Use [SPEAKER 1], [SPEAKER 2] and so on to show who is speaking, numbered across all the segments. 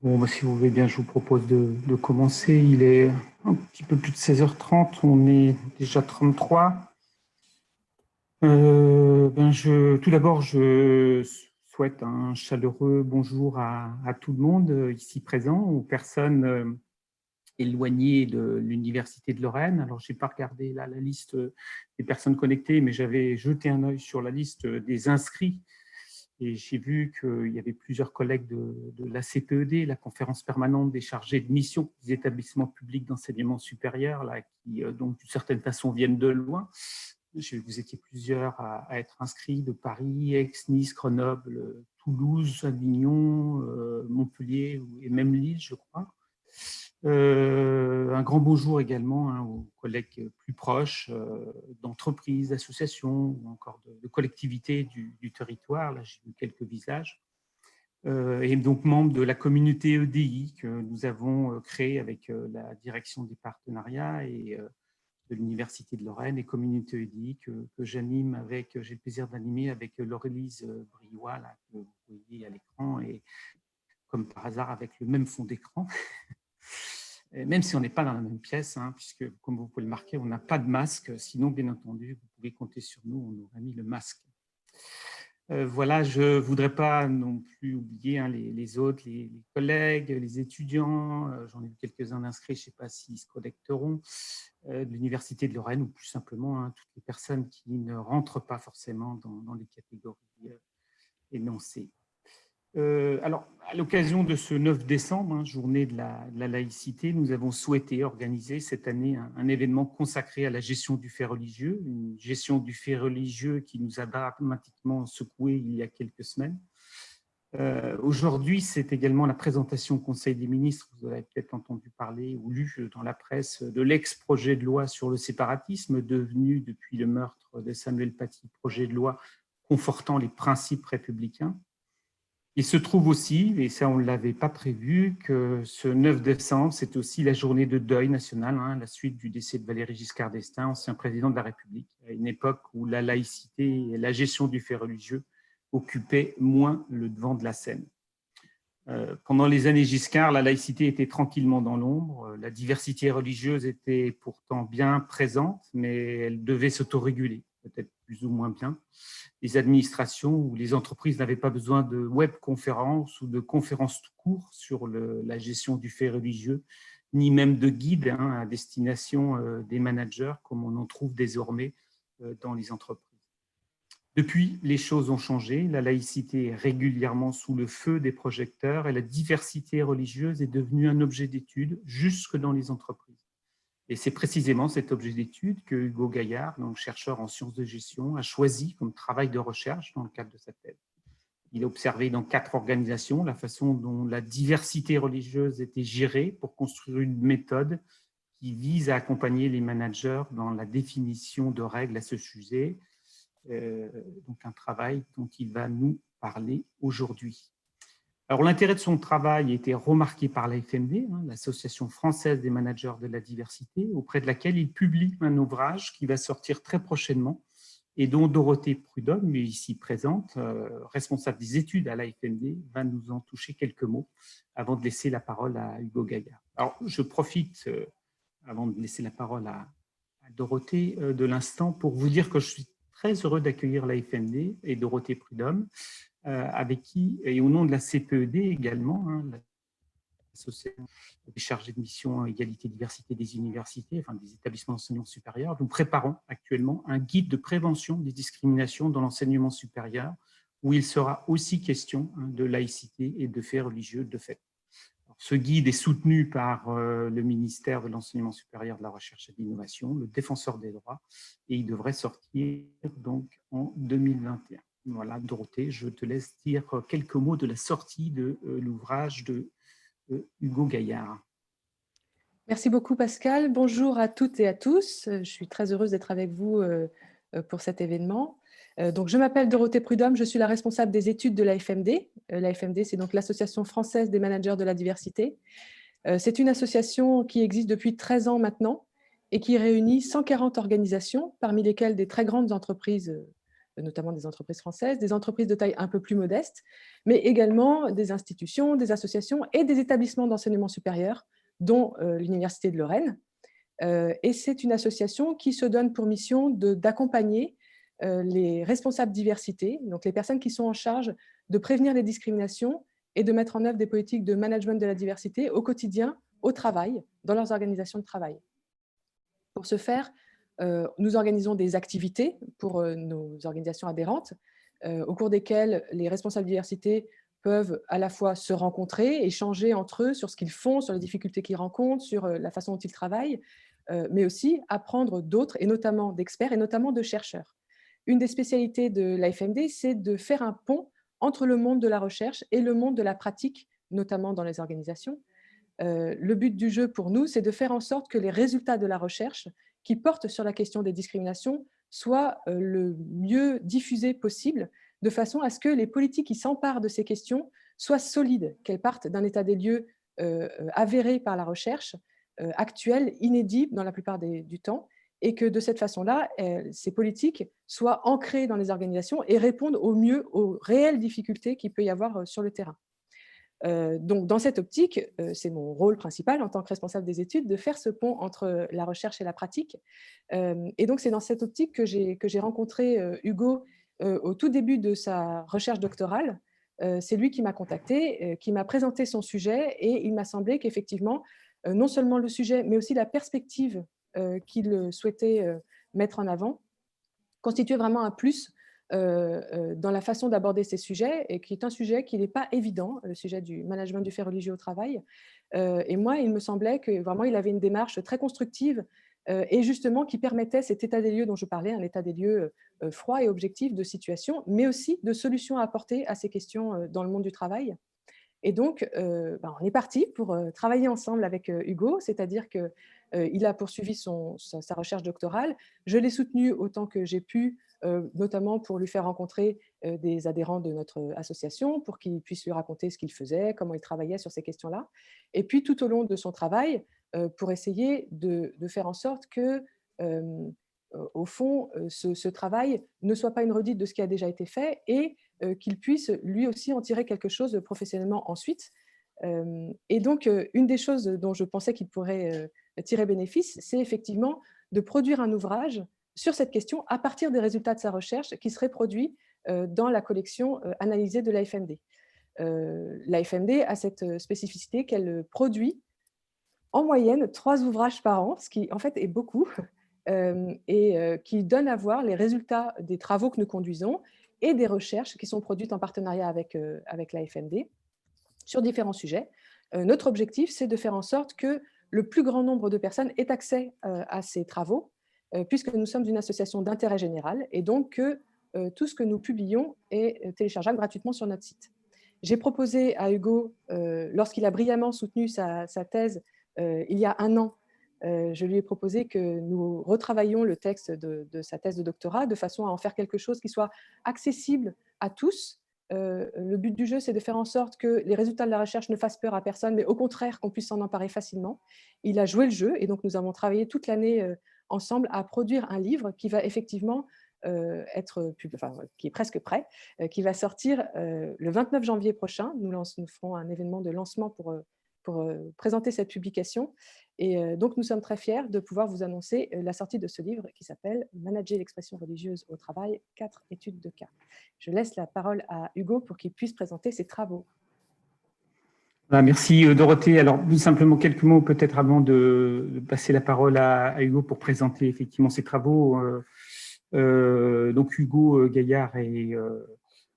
[SPEAKER 1] Bon, bah, si vous voulez bien, je vous propose de commencer. Il est un petit peu plus de 16h30, on est déjà 33. Tout d'abord, je souhaite un chaleureux bonjour à tout le monde ici présent, aux personnes éloignées de l'Université de Lorraine. Alors, je n'ai pas regardé là, la liste des personnes connectées, mais j'avais jeté un œil sur la liste des inscrits. Et j'ai vu qu'il y avait plusieurs collègues de la CPED, la conférence permanente des chargés de mission des établissements publics d'enseignement supérieur, là, qui, donc, d'une certaine façon, viennent de loin. J'ai vu que vous étiez plusieurs à être inscrits de Paris, Aix, Nice, Grenoble, Toulouse, Avignon, Montpellier et même Lille, je crois. Un grand bonjour également aux collègues plus proches d'entreprises, d'associations ou encore de collectivités du territoire. Là, j'ai vu quelques visages. Et donc membres de la communauté EDI que nous avons créée avec la direction des partenariats et de l'Université de Lorraine et communauté EDI que j'anime avec, j'ai le plaisir d'animer avec Laurélise Briouat, là, que vous voyez à l'écran, et comme par hasard avec le même fond d'écran. Même si on n'est pas dans la même pièce, puisque, comme vous pouvez le marquer, on n'a pas de masque. Sinon, bien entendu, vous pouvez compter sur nous, on aurait mis le masque. Voilà, je ne voudrais pas non plus oublier les autres, les collègues, les étudiants. J'en ai vu quelques-uns inscrits, je ne sais pas s'ils se connecteront, de l'Université de Lorraine, ou plus simplement toutes les personnes qui ne rentrent pas forcément dans les catégories énoncées. Alors, à l'occasion de ce 9 décembre, journée de la laïcité, nous avons souhaité organiser cette année un événement consacré à la gestion du fait religieux, une gestion du fait religieux qui nous a dramatiquement secoué il y a quelques semaines. Aujourd'hui, c'est également la présentation au Conseil des ministres, vous avez peut-être entendu parler ou lu dans la presse, de l'ex-projet de loi sur le séparatisme, devenu depuis le meurtre de Samuel Paty, projet de loi confortant les principes républicains. Il se trouve aussi, et ça on ne l'avait pas prévu, que ce 9 décembre, c'est aussi la journée de deuil national, à la suite du décès de Valéry Giscard d'Estaing, ancien président de la République, à une époque où la laïcité et la gestion du fait religieux occupaient moins le devant de la scène. Pendant les années Giscard, la laïcité était tranquillement dans l'ombre, la diversité religieuse était pourtant bien présente, mais elle devait s'autoréguler, peut-être plus ou moins bien. Les administrations ou les entreprises n'avaient pas besoin de webconférences ou de conférences tout court sur la gestion du fait religieux, ni même de guides à destination des managers, comme on en trouve désormais dans les entreprises. Depuis, les choses ont changé. La laïcité est régulièrement sous le feu des projecteurs et la diversité religieuse est devenue un objet d'étude jusque dans les entreprises. Et c'est précisément cet objet d'étude que Hugo Gaillard, donc chercheur en sciences de gestion, a choisi comme travail de recherche dans le cadre de sa thèse. Il a observé dans 4 organisations la façon dont la diversité religieuse était gérée pour construire une méthode qui vise à accompagner les managers dans la définition de règles à ce sujet. Donc un travail dont il va nous parler aujourd'hui. Alors, l'intérêt de son travail a été remarqué par l'AFMD, l'Association française des managers de la diversité, auprès de laquelle il publie un ouvrage qui va sortir très prochainement et dont Dorothée Prudhomme, ici présente, responsable des études à l'AFMD, va nous en toucher quelques mots avant de laisser la parole à Hugo Gaillard. Alors, je profite, avant de laisser la parole à Dorothée, de l'instant pour vous dire que je suis très heureux d'accueillir l'AFMD et Dorothée Prudhomme, avec qui, et au nom de la CPED également, l'association des chargés de mission égalité et diversité des universités, enfin des établissements d'enseignement supérieur, nous préparons actuellement un guide de prévention des discriminations dans l'enseignement supérieur, où il sera aussi question de laïcité et de faits religieux de fait. Alors, ce guide est soutenu par le ministère de l'Enseignement supérieur, de la Recherche et de l'Innovation, le Défenseur des droits, et il devrait sortir donc en 2021. Voilà, Dorothée, je te laisse dire quelques mots de la sortie de l'ouvrage de Hugo Gaillard.
[SPEAKER 2] Merci beaucoup Pascal. Bonjour à toutes et à tous. Je suis très heureuse d'être avec vous pour cet événement. Donc, je m'appelle Dorothée Prudhomme, je suis la responsable des études de l'AFMD. L'AFMD, c'est donc l'Association française des managers de la diversité. C'est une association qui existe depuis 13 ans maintenant et qui réunit 140 organisations, parmi lesquelles des très grandes entreprises notamment des entreprises françaises, des entreprises de taille un peu plus modeste, mais également des institutions, des associations et des établissements d'enseignement supérieur, dont l'Université de Lorraine. Et c'est une association qui se donne pour mission d'accompagner les responsables diversité, donc les personnes qui sont en charge de prévenir les discriminations et de mettre en œuvre des politiques de management de la diversité au quotidien, au travail, dans leurs organisations de travail. Pour ce faire, nous organisons des activités pour nos organisations adhérentes, au cours desquelles les responsables diversité peuvent à la fois se rencontrer, échanger entre eux sur ce qu'ils font, sur les difficultés qu'ils rencontrent, sur la façon dont ils travaillent, mais aussi apprendre d'autres, et notamment d'experts, et notamment de chercheurs. Une des spécialités de l'AFMD, c'est de faire un pont entre le monde de la recherche et le monde de la pratique, notamment dans les organisations. Le but du jeu pour nous, c'est de faire en sorte que les résultats de la recherche qui portent sur la question des discriminations soient le mieux diffusés possible, de façon à ce que les politiques qui s'emparent de ces questions soient solides, qu'elles partent d'un état des lieux avéré par la recherche, actuel, inédit dans la plupart du temps, et que de cette façon-là, ces politiques soient ancrées dans les organisations et répondent au mieux aux réelles difficultés qu'il peut y avoir sur le terrain. Donc, dans cette optique, c'est mon rôle principal en tant que responsable des études de faire ce pont entre la recherche et la pratique. Et donc, c'est dans cette optique que j'ai rencontré Hugo au tout début de sa recherche doctorale. C'est lui qui m'a contacté, qui m'a présenté son sujet, et il m'a semblé qu'effectivement, non seulement le sujet, mais aussi la perspective qu'il souhaitait mettre en avant constituait vraiment un plus dans la façon d'aborder ces sujets, et qui est un sujet qui n'est pas évident, le sujet du management du fait religieux au travail. Et moi, il me semblait que vraiment, il avait une démarche très constructive et justement qui permettait cet état des lieux dont je parlais, un état des lieux froid et objectif de situation, mais aussi de solutions à apporter à ces questions dans le monde du travail. Et donc, on est parti pour travailler ensemble avec Hugo, c'est-à-dire qu'il a poursuivi sa recherche doctorale. Je l'ai soutenu autant que j'ai pu, notamment pour lui faire rencontrer des adhérents de notre association, pour qu'il puisse lui raconter ce qu'il faisait, comment il travaillait sur ces questions-là. Et puis, tout au long de son travail, pour essayer de faire en sorte que, au fond, ce travail ne soit pas une redite de ce qui a déjà été fait, et qu'il puisse lui aussi en tirer quelque chose professionnellement ensuite. Et donc, une des choses dont je pensais qu'il pourrait tirer bénéfice, c'est effectivement de produire un ouvrage sur cette question à partir des résultats de sa recherche qui seraient produits dans la collection analysée de l'AFMD. L'AFMD a cette spécificité qu'elle produit en moyenne 3 ouvrages par an, ce qui en fait est beaucoup, et qui donne à voir les résultats des travaux que nous conduisons et des recherches qui sont produites en partenariat avec l'AFMD sur différents sujets. Notre objectif, c'est de faire en sorte que le plus grand nombre de personnes aient accès à ces travaux, puisque nous sommes une association d'intérêt général, et donc que tout ce que nous publions est téléchargeable gratuitement sur notre site. J'ai proposé à Hugo, lorsqu'il a brillamment soutenu sa thèse il y a un an, je lui ai proposé que nous retravaillions le texte de sa thèse de doctorat de façon à en faire quelque chose qui soit accessible à tous. Le but du jeu, c'est de faire en sorte que les résultats de la recherche ne fassent peur à personne, mais au contraire, qu'on puisse s'en emparer facilement. Il a joué le jeu, et donc nous avons travaillé toute l'année ensemble à produire un livre qui va effectivement qui est presque prêt, qui va sortir le 29 janvier prochain. Nous ferons un événement de lancement pour présenter cette publication. Et donc, nous sommes très fiers de pouvoir vous annoncer la sortie de ce livre qui s'appelle « Manager l'expression religieuse au travail, 4 études de cas ». Je laisse la parole à Hugo pour qu'il puisse présenter ses travaux.
[SPEAKER 1] Merci Dorothée. Alors, simplement quelques mots peut-être avant de passer la parole à Hugo pour présenter effectivement ses travaux. Donc, Hugo Gaillard est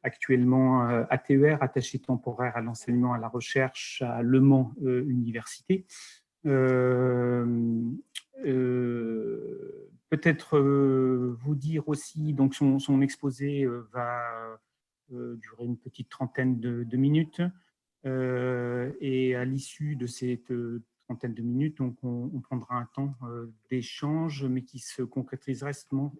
[SPEAKER 1] actuellement ATER, attaché temporaire à l'enseignement et à la recherche à Le Mans Université. Peut-être vous dire aussi, donc son exposé va durer une petite trentaine de minutes, et à l'issue de cette trentaine de minutes, donc on prendra un temps d'échange, mais qui se concrétisera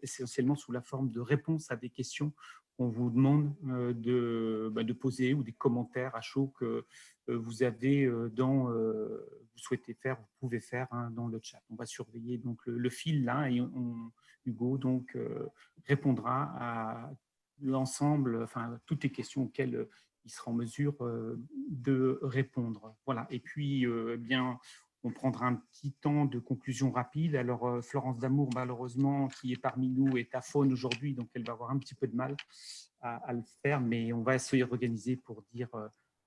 [SPEAKER 1] essentiellement sous la forme de réponses à des questions qu'on vous demande de poser, ou des commentaires à chaud que vous avez vous souhaitez faire, vous pouvez faire dans le chat. On va surveiller donc le fil là, et Hugo donc répondra à l'ensemble, enfin, toutes les questions auxquelles il sera en mesure de répondre. Voilà. Et puis, eh bien, on prendra un petit temps de conclusion rapide. Alors, Florence Damour, malheureusement, qui est parmi nous, est à Faune aujourd'hui, donc elle va avoir un petit peu de mal à le faire, mais on va essayer de organiser pour dire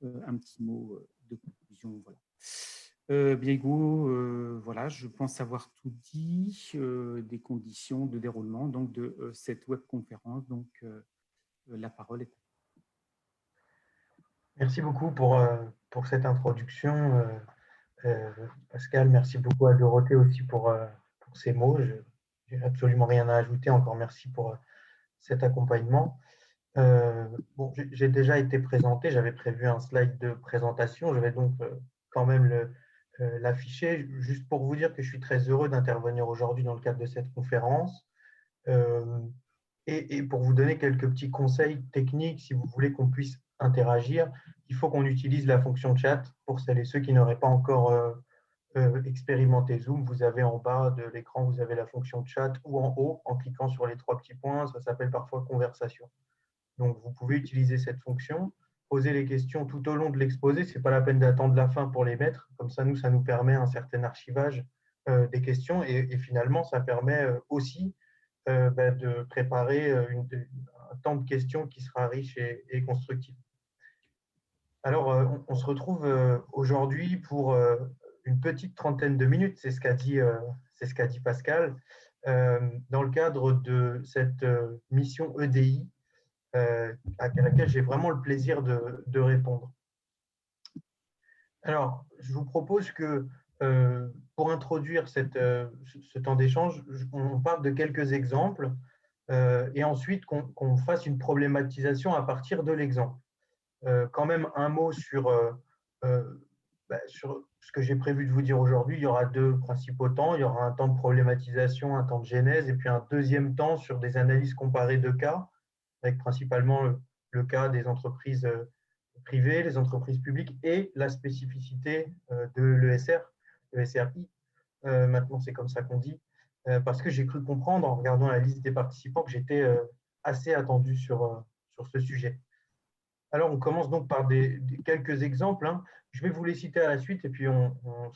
[SPEAKER 1] un petit mot de conclusion. Voilà. Bien, Hugo, voilà, je pense avoir tout dit des conditions de déroulement donc, de cette webconférence. Donc, la parole est.
[SPEAKER 3] Merci beaucoup pour cette introduction, Pascal. Merci beaucoup à Dorothée aussi pour ces mots. Je n'ai absolument rien à ajouter. Encore merci pour cet accompagnement. Bon, j'ai déjà été présenté. J'avais prévu un slide de présentation. Je vais donc quand même l'afficher, juste pour vous dire que je suis très heureux d'intervenir aujourd'hui dans le cadre de cette conférence. Et pour vous donner quelques petits conseils techniques, si vous voulez qu'on puisse interagir, il faut qu'on utilise la fonction chat. Pour celles et ceux qui n'auraient pas encore expérimenté Zoom, vous avez en bas de l'écran, vous avez la fonction chat, ou en haut, en cliquant sur les 3 petits points, ça s'appelle parfois conversation. Donc, vous pouvez utiliser cette fonction, poser les questions tout au long de l'exposé. Ce n'est pas la peine d'attendre la fin pour les mettre. Comme ça nous permet un certain archivage des questions. Et finalement, ça permet aussi de préparer un temps de questions qui sera riche et constructif. Alors, on se retrouve aujourd'hui pour une petite trentaine de minutes, c'est ce qu'a dit Pascal, dans le cadre de cette mission EDI à laquelle j'ai vraiment le plaisir de répondre. Alors, je vous propose que pour introduire ce temps d'échange, on parle de quelques exemples et ensuite qu'on fasse une problématisation à partir de l'exemple. Quand même un mot sur ce que j'ai prévu de vous dire aujourd'hui. Il y aura 2 principaux temps. Il y aura un temps de problématisation, un temps de genèse, et puis un deuxième temps sur des analyses comparées de cas, avec principalement le cas des entreprises privées, les entreprises publiques et la spécificité de l'ESR, le SRI. Maintenant, c'est comme ça qu'on dit, parce que j'ai cru comprendre en regardant la liste des participants que j'étais assez attendu sur ce sujet. Alors, on commence donc par quelques exemples. Hein. Je vais vous les citer à la suite et puis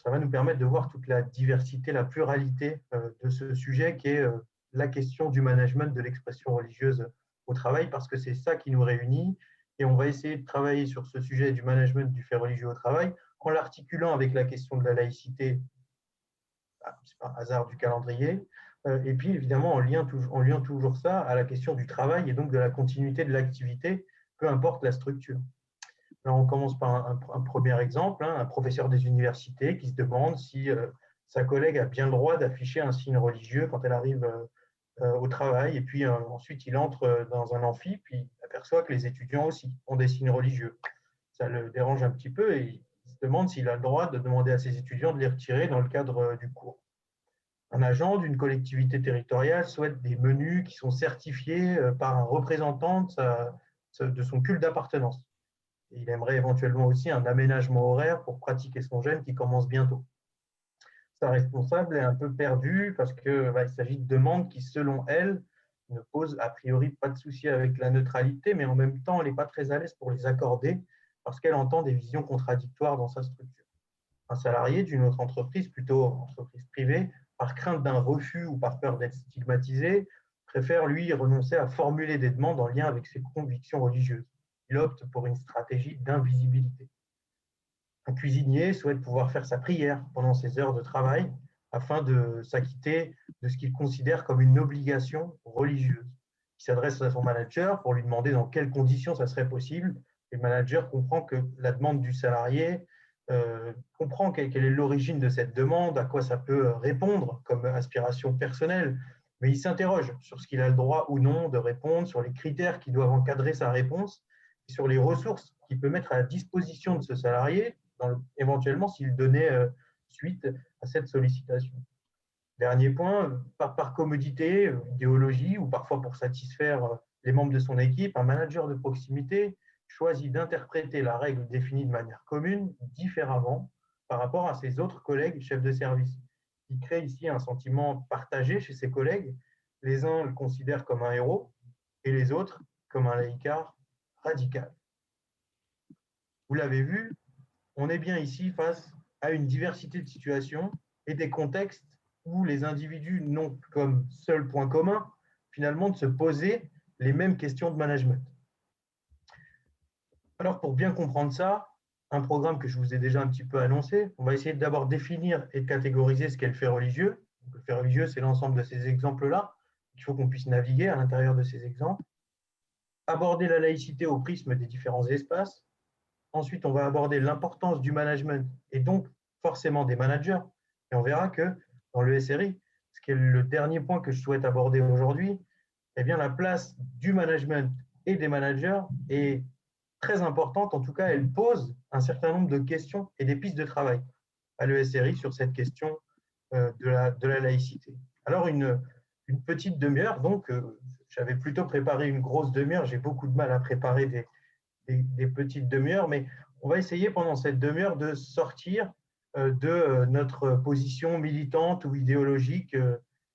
[SPEAKER 3] ça va nous permettre de voir toute la diversité, la pluralité de ce sujet qui est la question du management de l'expression religieuse au travail, parce que c'est ça qui nous réunit. Et on va essayer de travailler sur ce sujet du management du fait religieux au travail en l'articulant avec la question de la laïcité, c'est pas un hasard du calendrier, et puis évidemment en liant toujours ça à la question du travail et donc de la continuité de l'activité, peu importe la structure. Alors, on commence par un premier exemple, hein, un professeur des universités qui se demande si sa collègue a bien le droit d'afficher un signe religieux quand elle arrive au travail. Et puis ensuite, il entre dans un amphi, puis il aperçoit que les étudiants aussi ont des signes religieux. Ça le dérange un petit peu et il se demande s'il a le droit de demander à ses étudiants de les retirer dans le cadre du cours. Un agent d'une collectivité territoriale souhaite des menus qui sont certifiés par un représentant de son culte d'appartenance. Et il aimerait éventuellement aussi un aménagement horaire pour pratiquer son jeûne qui commence bientôt. Sa responsable est un peu perdue parce qu'il s'agit de demandes qui, selon elle, ne posent a priori pas de souci avec la neutralité, mais en même temps, elle n'est pas très à l'aise pour les accorder parce qu'elle entend des visions contradictoires dans sa structure. Un salarié d'une autre entreprise, plutôt entreprise privée, par crainte d'un refus ou par peur d'être stigmatisé, préfère, lui, renoncer à formuler des demandes en lien avec ses convictions religieuses. Il opte pour une stratégie d'invisibilité. Un cuisinier souhaite pouvoir faire sa prière pendant ses heures de travail afin de s'acquitter de ce qu'il considère comme une obligation religieuse. Il s'adresse à son manager pour lui demander dans quelles conditions ça serait possible. Et le manager comprend que la demande du salarié comprend quelle est l'origine de cette demande, à quoi ça peut répondre comme aspiration personnelle, mais il s'interroge sur ce qu'il a le droit ou non de répondre, sur les critères qui doivent encadrer sa réponse, et sur les ressources qu'il peut mettre à la disposition de ce salarié, éventuellement s'il donnait suite à cette sollicitation. Dernier point, par commodité, idéologie, ou parfois pour satisfaire les membres de son équipe, un manager de proximité choisit d'interpréter la règle définie de manière commune différemment par rapport à ses autres collègues chefs de service. Il crée ici un sentiment partagé chez ses collègues. Les uns le considèrent comme un héros et les autres comme un laïcard radical. Vous l'avez vu, on est bien ici face à une diversité de situations et des contextes où les individus n'ont comme seul point commun, finalement, de se poser les mêmes questions de management. Alors, pour bien comprendre ça, un programme que je vous ai déjà un petit peu annoncé, on va essayer d'abord définir et de catégoriser ce qu'est le fait religieux. Donc, le fait religieux, c'est l'ensemble de ces exemples-là. Il faut qu'on puisse naviguer à l'intérieur de ces exemples. Aborder la laïcité au prisme des différents espaces. Ensuite, on va aborder l'importance du management et donc forcément des managers. Et on verra que dans le SRI, ce qui est le dernier point que je souhaite aborder aujourd'hui, eh bien, la place du management et des managers est très importante. En tout cas, elle pose un certain nombre de questions et des pistes de travail à l'ESRI sur cette question de la laïcité. Alors, une petite demi-heure, donc j'avais plutôt préparé une grosse demi-heure, j'ai beaucoup de mal à préparer des petites demi-heures, mais on va essayer pendant cette demi-heure de sortir de notre position militante ou idéologique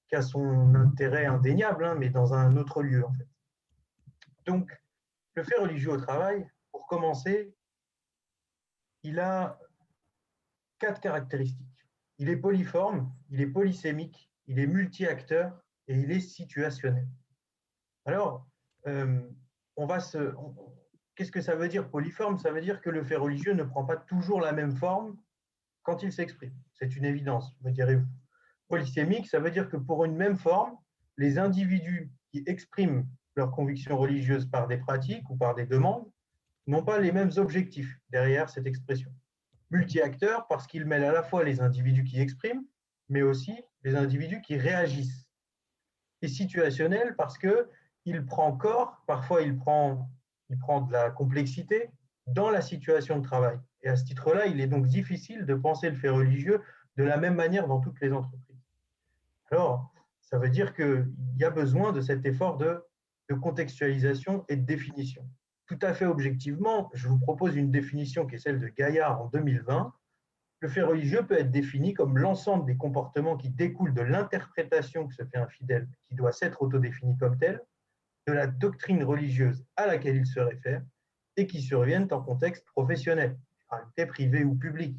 [SPEAKER 3] qui a son intérêt indéniable, hein, mais dans un autre lieu, en fait. Donc, le fait religieux au travail, pour commencer, il a 4 caractéristiques. Il est polyforme, il est polysémique, il est multi-acteur et il est situationnel. Alors, qu'est-ce que ça veut dire polyforme? Ça veut dire que le fait religieux ne prend pas toujours la même forme quand il s'exprime. C'est une évidence, me direz-vous. Polysémique, ça veut dire que pour une même forme, les individus qui expriment leurs convictions religieuses par des pratiques ou par des demandes n'ont pas les mêmes objectifs derrière cette expression. Multi-acteur, parce qu'il mêle à la fois les individus qui expriment, mais aussi les individus qui réagissent. Et situationnel, parce qu'il prend corps, parfois il prend de la complexité dans la situation de travail. Et à ce titre-là, il est donc difficile de penser le fait religieux de la même manière dans toutes les entreprises. Alors, ça veut dire qu'il y a besoin de cet effort de contextualisation et de définition. Tout à fait objectivement, je vous propose une définition qui est celle de Gaillard en 2020. Le fait religieux peut être défini comme l'ensemble des comportements qui découlent de l'interprétation que se fait un fidèle, qui doit s'être autodéfini comme tel, de la doctrine religieuse à laquelle il se réfère et qui surviennent en contexte professionnel, privé ou public.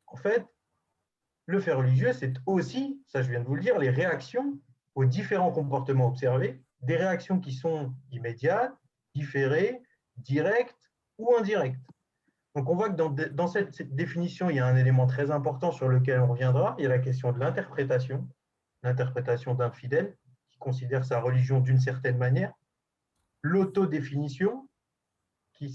[SPEAKER 3] En fait, le fait religieux, c'est aussi, ça je viens de vous le dire, les réactions aux différents comportements observés, des réactions qui sont immédiates, différées, directes ou indirectes. Donc on voit que dans cette définition, il y a un élément très important sur lequel on reviendra, il y a la question de l'interprétation d'un fidèle qui considère sa religion d'une certaine manière, l'autodéfinition, ce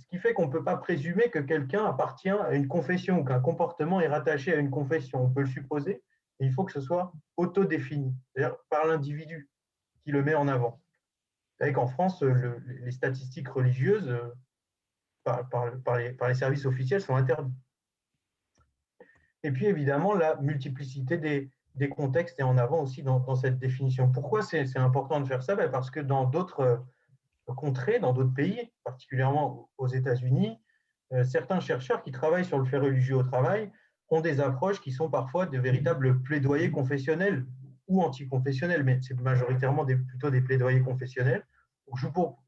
[SPEAKER 3] qui fait qu'on ne peut pas présumer que quelqu'un appartient à une confession ou qu'un comportement est rattaché à une confession. On peut le supposer, mais il faut que ce soit autodéfini, c'est-à-dire par l'individu qui le met en avant. Vous savez qu'en France, les statistiques religieuses par les services officiels sont interdites. Et puis évidemment, la multiplicité des contextes est en avant aussi dans cette définition. Pourquoi c'est important de faire ça? Parce que dans d'autres contrées, dans d'autres pays, particulièrement aux États-Unis, certains chercheurs qui travaillent sur le fait religieux au travail ont des approches qui sont parfois de véritables plaidoyers confessionnels ou anticonfessionnels, mais c'est majoritairement plutôt des plaidoyers confessionnels. Donc,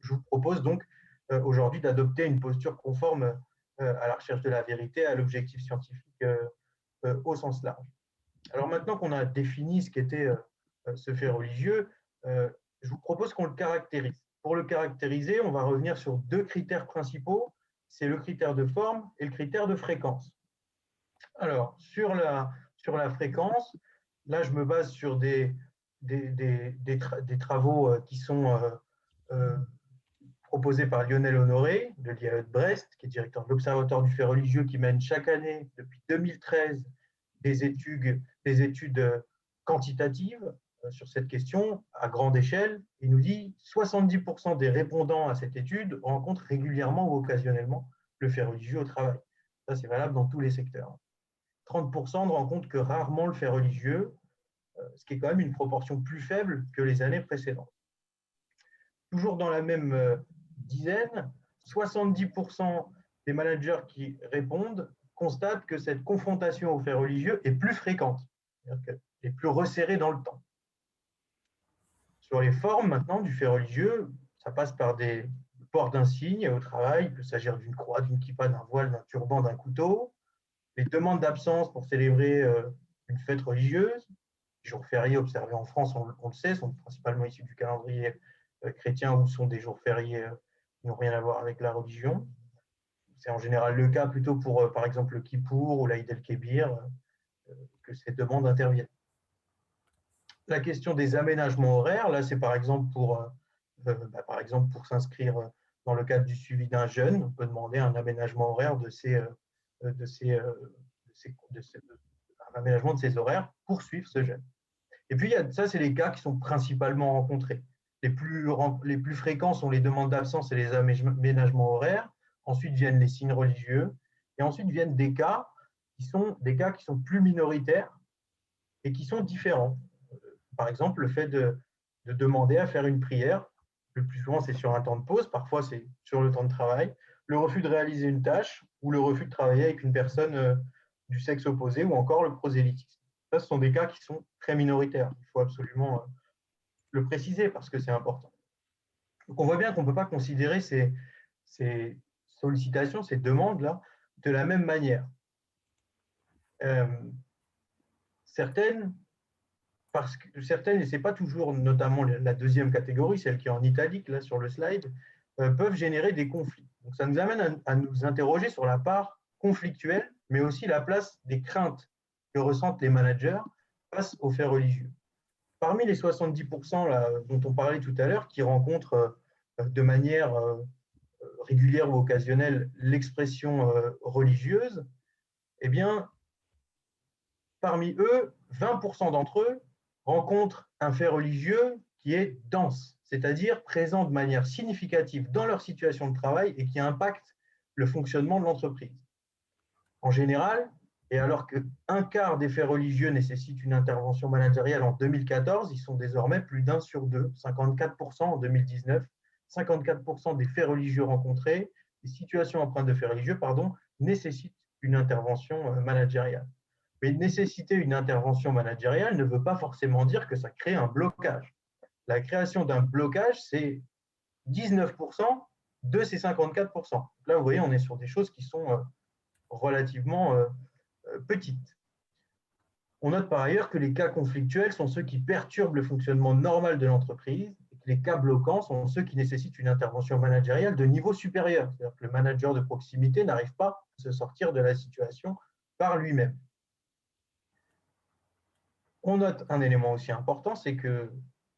[SPEAKER 3] je vous propose donc aujourd'hui d'adopter une posture conforme à la recherche de la vérité, à l'objectif scientifique au sens large. Alors maintenant qu'on a défini ce qu'était ce fait religieux, je vous propose qu'on le caractérise. Pour le caractériser, on va revenir sur 2 critères principaux, c'est le critère de forme et le critère de fréquence. Alors, sur la fréquence, là, je me base sur des travaux qui sont proposés par Lionel Honoré de l'IAE de Brest, qui est directeur de l'Observatoire du fait religieux, qui mène chaque année, depuis 2013, des études quantitatives sur cette question à grande échelle. Il nous dit 70% des répondants à cette étude rencontrent régulièrement ou occasionnellement le fait religieux au travail. Ça, c'est valable dans tous les secteurs. 30% ne rencontrent que rarement le fait religieux, ce qui est quand même une proportion plus faible que les années précédentes. Toujours dans la même dizaine, 70% des managers qui répondent constatent que cette confrontation au fait religieux est plus fréquente, c'est-à-dire qu'elle est plus resserrée dans le temps. Sur les formes maintenant du fait religieux, ça passe par le port d'un signe au travail, il peut s'agir d'une croix, d'une kippa, d'un voile, d'un turban, d'un couteau. Les demandes d'absence pour célébrer une fête religieuse. Les jours fériés observés en France, on le sait, sont principalement issus du calendrier chrétien ou sont des jours fériés qui n'ont rien à voir avec la religion. C'est en général le cas plutôt pour, par exemple, le Kippour ou l'Aïd el-Kébir, que ces demandes interviennent. La question des aménagements horaires, là, c'est par exemple pour s'inscrire dans le cadre du suivi d'un jeune, on peut demander un aménagement horaire un aménagement de ses horaires pour suivre ce jeune. Et puis, ça, c'est les cas qui sont principalement rencontrés. Les plus fréquents sont les demandes d'absence et les aménagements horaires. Ensuite viennent les signes religieux. Et ensuite viennent des cas qui sont plus minoritaires et qui sont différents. Par exemple, le fait de demander à faire une prière, le plus souvent c'est sur un temps de pause, parfois c'est sur le temps de travail, le refus de réaliser une tâche ou le refus de travailler avec une personne du sexe opposé ou encore le prosélytisme. Ça, ce sont des cas qui sont très minoritaires. Il faut absolument le préciser parce que c'est important. Donc on voit bien qu'on ne peut pas considérer ces sollicitations, ces demandes-là, de la même manière. Certaines, et ce n'est pas toujours notamment la deuxième catégorie, celle qui est en italique là sur le slide, peuvent générer des conflits. Donc ça nous amène à nous interroger sur la part conflictuelle, mais aussi la place des craintes que ressentent les managers face aux faits religieux. Parmi les 70% là, dont on parlait tout à l'heure, qui rencontrent de manière régulière ou occasionnelle l'expression religieuse, eh bien, parmi eux, 20% d'entre eux rencontrent un fait religieux qui est dense, c'est-à-dire présent de manière significative dans leur situation de travail et qui impacte le fonctionnement de l'entreprise. En général, et alors qu'un quart des faits religieux nécessitent une intervention managériale en 2014, ils sont désormais plus d'1 sur 2, 54% en 2019, 54% des faits religieux rencontrés, les situations empreintes de faits religieux, nécessitent une intervention managériale. Mais nécessiter une intervention managériale ne veut pas forcément dire que ça crée un blocage. La création d'un blocage, c'est 19% de ces 54%. Là, vous voyez, on est sur des choses qui sont relativement petites. On note par ailleurs que les cas conflictuels sont ceux qui perturbent le fonctionnement normal de l'entreprise et que les cas bloquants sont ceux qui nécessitent une intervention managériale de niveau supérieur. C'est-à-dire que le manager de proximité n'arrive pas à se sortir de la situation par lui-même. On note un élément aussi important, c'est que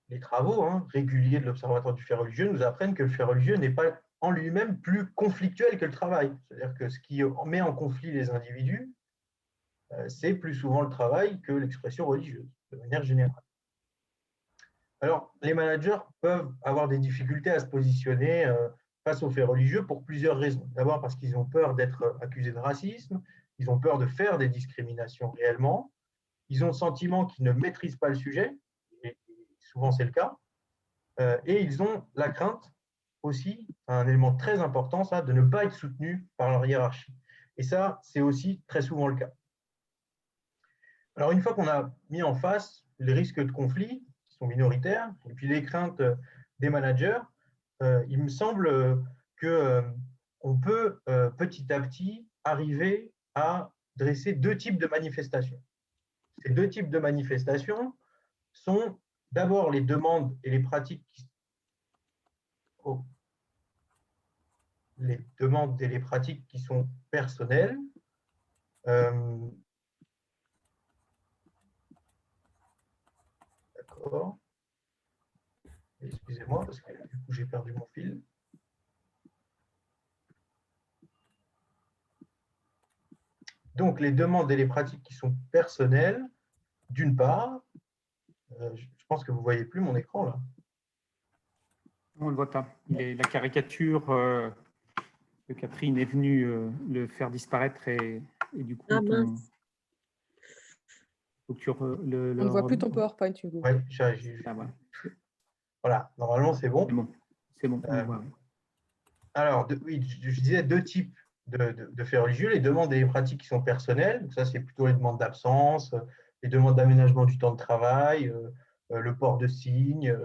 [SPEAKER 3] les travaux réguliers de l'Observatoire du fait religieux nous apprennent que le fait religieux n'est pas en lui-même plus conflictuel que le travail. C'est-à-dire que ce qui met en conflit les individus, c'est plus souvent le travail que l'expression religieuse, de manière générale. Alors, les managers peuvent avoir des difficultés à se positionner face aux faits religieux pour plusieurs raisons. D'abord parce qu'ils ont peur d'être accusés de racisme, ils ont peur de faire des discriminations réellement, ils ont le sentiment qu'ils ne maîtrisent pas le sujet, et souvent c'est le cas, et ils ont la crainte aussi, un élément très important, ça, de ne pas être soutenus par leur hiérarchie. Et ça, c'est aussi très souvent le cas. Alors, une fois qu'on a mis en face les risques de conflit, qui sont minoritaires, et puis les craintes des managers, il me semble qu'on peut petit à petit arriver à dresser deux types de manifestations. Ces deux types de manifestations sont d'abord les demandes et les pratiques qui sont personnelles. D'accord. Excusez-moi, parce que du coup, j'ai perdu mon fil. Donc, les demandes et les pratiques qui sont personnelles, d'une part, je pense que vous ne voyez plus mon écran là.
[SPEAKER 1] On ne le voit pas. La caricature que Catherine est venue le faire disparaître et du coup,
[SPEAKER 2] on ne voit plus ton PowerPoint, Hugo.
[SPEAKER 3] Oui, voilà, normalement, c'est bon.
[SPEAKER 1] C'est bon, on le voit.
[SPEAKER 3] Alors, oui, je disais deux types de faits religieux, les demandes et les pratiques qui sont personnelles. Donc ça, c'est plutôt les demandes d'absence, les demandes d'aménagement du temps de travail, le port de signes,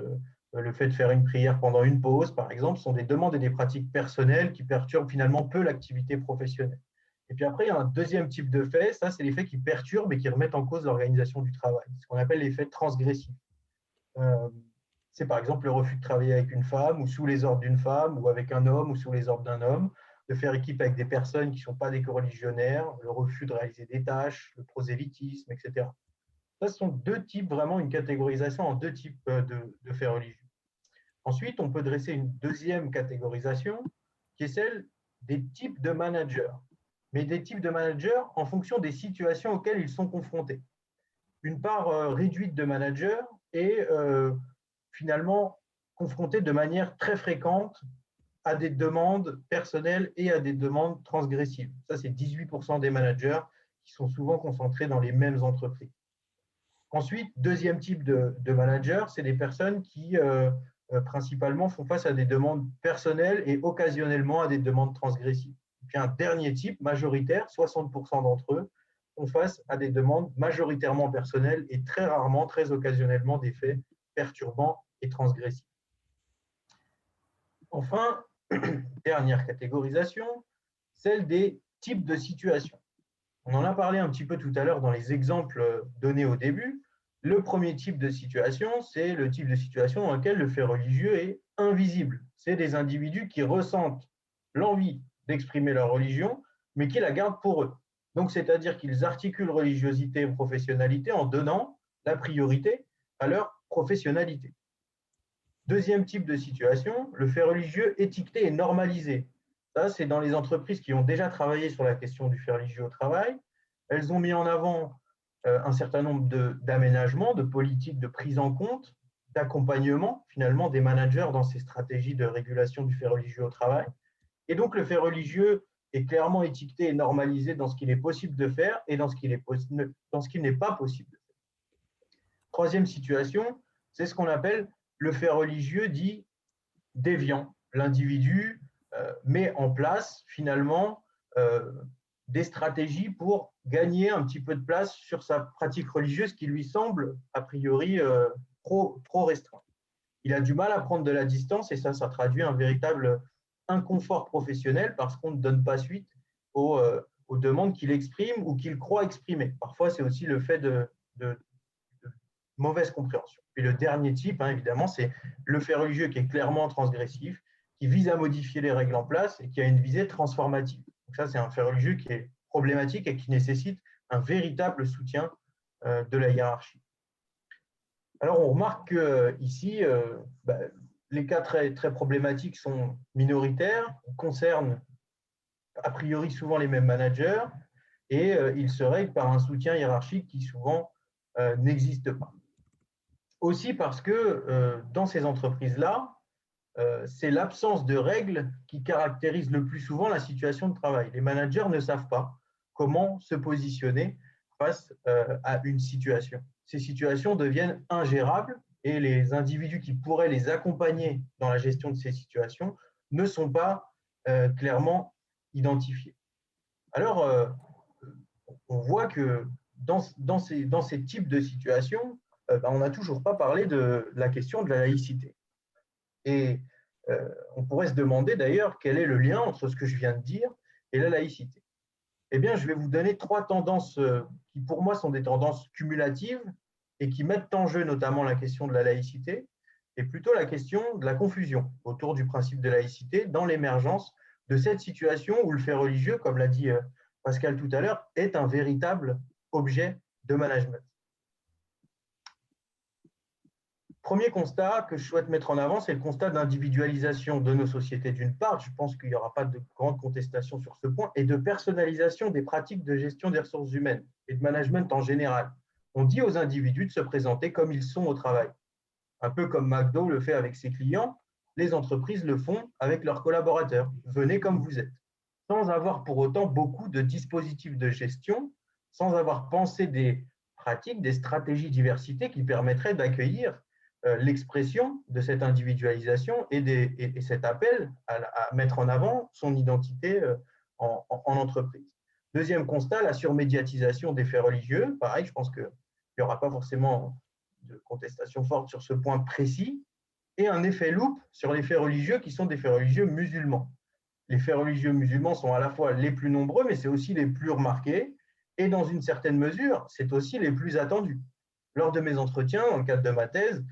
[SPEAKER 3] le fait de faire une prière pendant une pause, par exemple, sont des demandes et des pratiques personnelles qui perturbent finalement peu l'activité professionnelle. Et puis après, il y a un deuxième type de faits, ça, c'est les faits qui perturbent et qui remettent en cause l'organisation du travail, ce qu'on appelle les faits transgressifs. C'est par exemple le refus de travailler avec une femme ou sous les ordres d'une femme, ou avec un homme ou sous les ordres d'un homme, de faire équipe avec des personnes qui ne sont pas des coreligionnaires, le refus de réaliser des tâches, le prosélytisme, etc. Ça, ce sont deux types, vraiment une catégorisation en deux types de faits religieux. Ensuite, on peut dresser une deuxième catégorisation qui est celle des types de managers, mais des types de managers en fonction des situations auxquelles ils sont confrontés. Une part réduite de managers est finalement confrontée de manière très fréquente à des demandes personnelles et à des demandes transgressives. Ça, c'est 18% des managers qui sont souvent concentrés dans les mêmes entreprises. Ensuite, deuxième type de managers, c'est des personnes qui principalement font face à des demandes personnelles et occasionnellement à des demandes transgressives. Et puis un dernier type, majoritaire, 60% d'entre eux, font face à des demandes majoritairement personnelles et très rarement, très occasionnellement, des faits perturbants et transgressifs. Enfin, dernière catégorisation, celle des types de situations. On en a parlé un petit peu tout à l'heure dans les exemples donnés au début. Le premier type de situation, c'est le type de situation dans lequel le fait religieux est invisible. C'est des individus qui ressentent l'envie d'exprimer leur religion, mais qui la gardent pour eux. Donc, c'est-à-dire qu'ils articulent religiosité et professionnalité en donnant la priorité à leur professionnalité. Deuxième type de situation, le fait religieux étiqueté et normalisé. Ça, c'est dans les entreprises qui ont déjà travaillé sur la question du fait religieux au travail. Elles ont mis en avant un certain nombre d'aménagements, de politiques de prise en compte, d'accompagnement finalement des managers dans ces stratégies de régulation du fait religieux au travail. Et donc, le fait religieux est clairement étiqueté et normalisé dans ce qu'il est possible de faire et dans ce qu'il n'est pas possible de faire. Troisième situation, c'est ce qu'on appelle le fait religieux dit déviant. L'individu met en place finalement des stratégies pour gagner un petit peu de place sur sa pratique religieuse qui lui semble a priori trop restreinte. Il a du mal à prendre de la distance et ça traduit un véritable inconfort professionnel parce qu'on ne donne pas suite aux demandes qu'il exprime ou qu'il croit exprimer. Parfois, c'est aussi le fait de mauvaise compréhension. Puis le dernier type, évidemment, c'est le fait religieux qui est clairement transgressif, qui vise à modifier les règles en place et qui a une visée transformative. Donc ça, c'est un fait religieux qui est problématique et qui nécessite un véritable soutien de la hiérarchie. Alors, on remarque qu'ici, les cas très, très problématiques sont minoritaires, concernent a priori souvent les mêmes managers et ils se règlent par un soutien hiérarchique qui souvent n'existe pas. Aussi parce que dans ces entreprises-là, c'est l'absence de règles qui caractérise le plus souvent la situation de travail. Les managers ne savent pas comment se positionner face à une situation. Ces situations deviennent ingérables et les individus qui pourraient les accompagner dans la gestion de ces situations ne sont pas clairement identifiés. Alors, on voit que dans ces types de situations, on n'a toujours pas parlé de la question de la laïcité. Et on pourrait se demander d'ailleurs quel est le lien entre ce que je viens de dire et la laïcité. Eh bien, je vais vous donner trois tendances qui, pour moi, sont des tendances cumulatives et qui mettent en jeu notamment la question de la laïcité et plutôt la question de la confusion autour du principe de laïcité dans l'émergence de cette situation où le fait religieux, comme l'a dit Pascal tout à l'heure, est un véritable objet de management. Premier constat que je souhaite mettre en avant, c'est le constat d'individualisation de nos sociétés d'une part, je pense qu'il n'y aura pas de grande contestation sur ce point, et de personnalisation des pratiques de gestion des ressources humaines et de management en général. On dit aux individus de se présenter comme ils sont au travail. Un peu comme McDo le fait avec ses clients, les entreprises le font avec leurs collaborateurs. Venez comme vous êtes. Sans avoir pour autant beaucoup de dispositifs de gestion, sans avoir pensé des pratiques, des stratégies diversité qui permettraient d'accueillir l'expression de cette individualisation et cet appel à mettre en avant son identité en entreprise. Deuxième constat, la surmédiatisation des faits religieux. Pareil, je pense qu'il n'y aura pas forcément de contestation forte sur ce point précis. et un effet loupe sur les faits religieux qui sont des faits religieux musulmans. Les faits religieux musulmans sont à la fois les plus nombreux, mais c'est aussi les plus remarqués, et dans une certaine mesure, c'est aussi les plus attendus. Lors de mes entretiens, dans le cadre de ma thèse,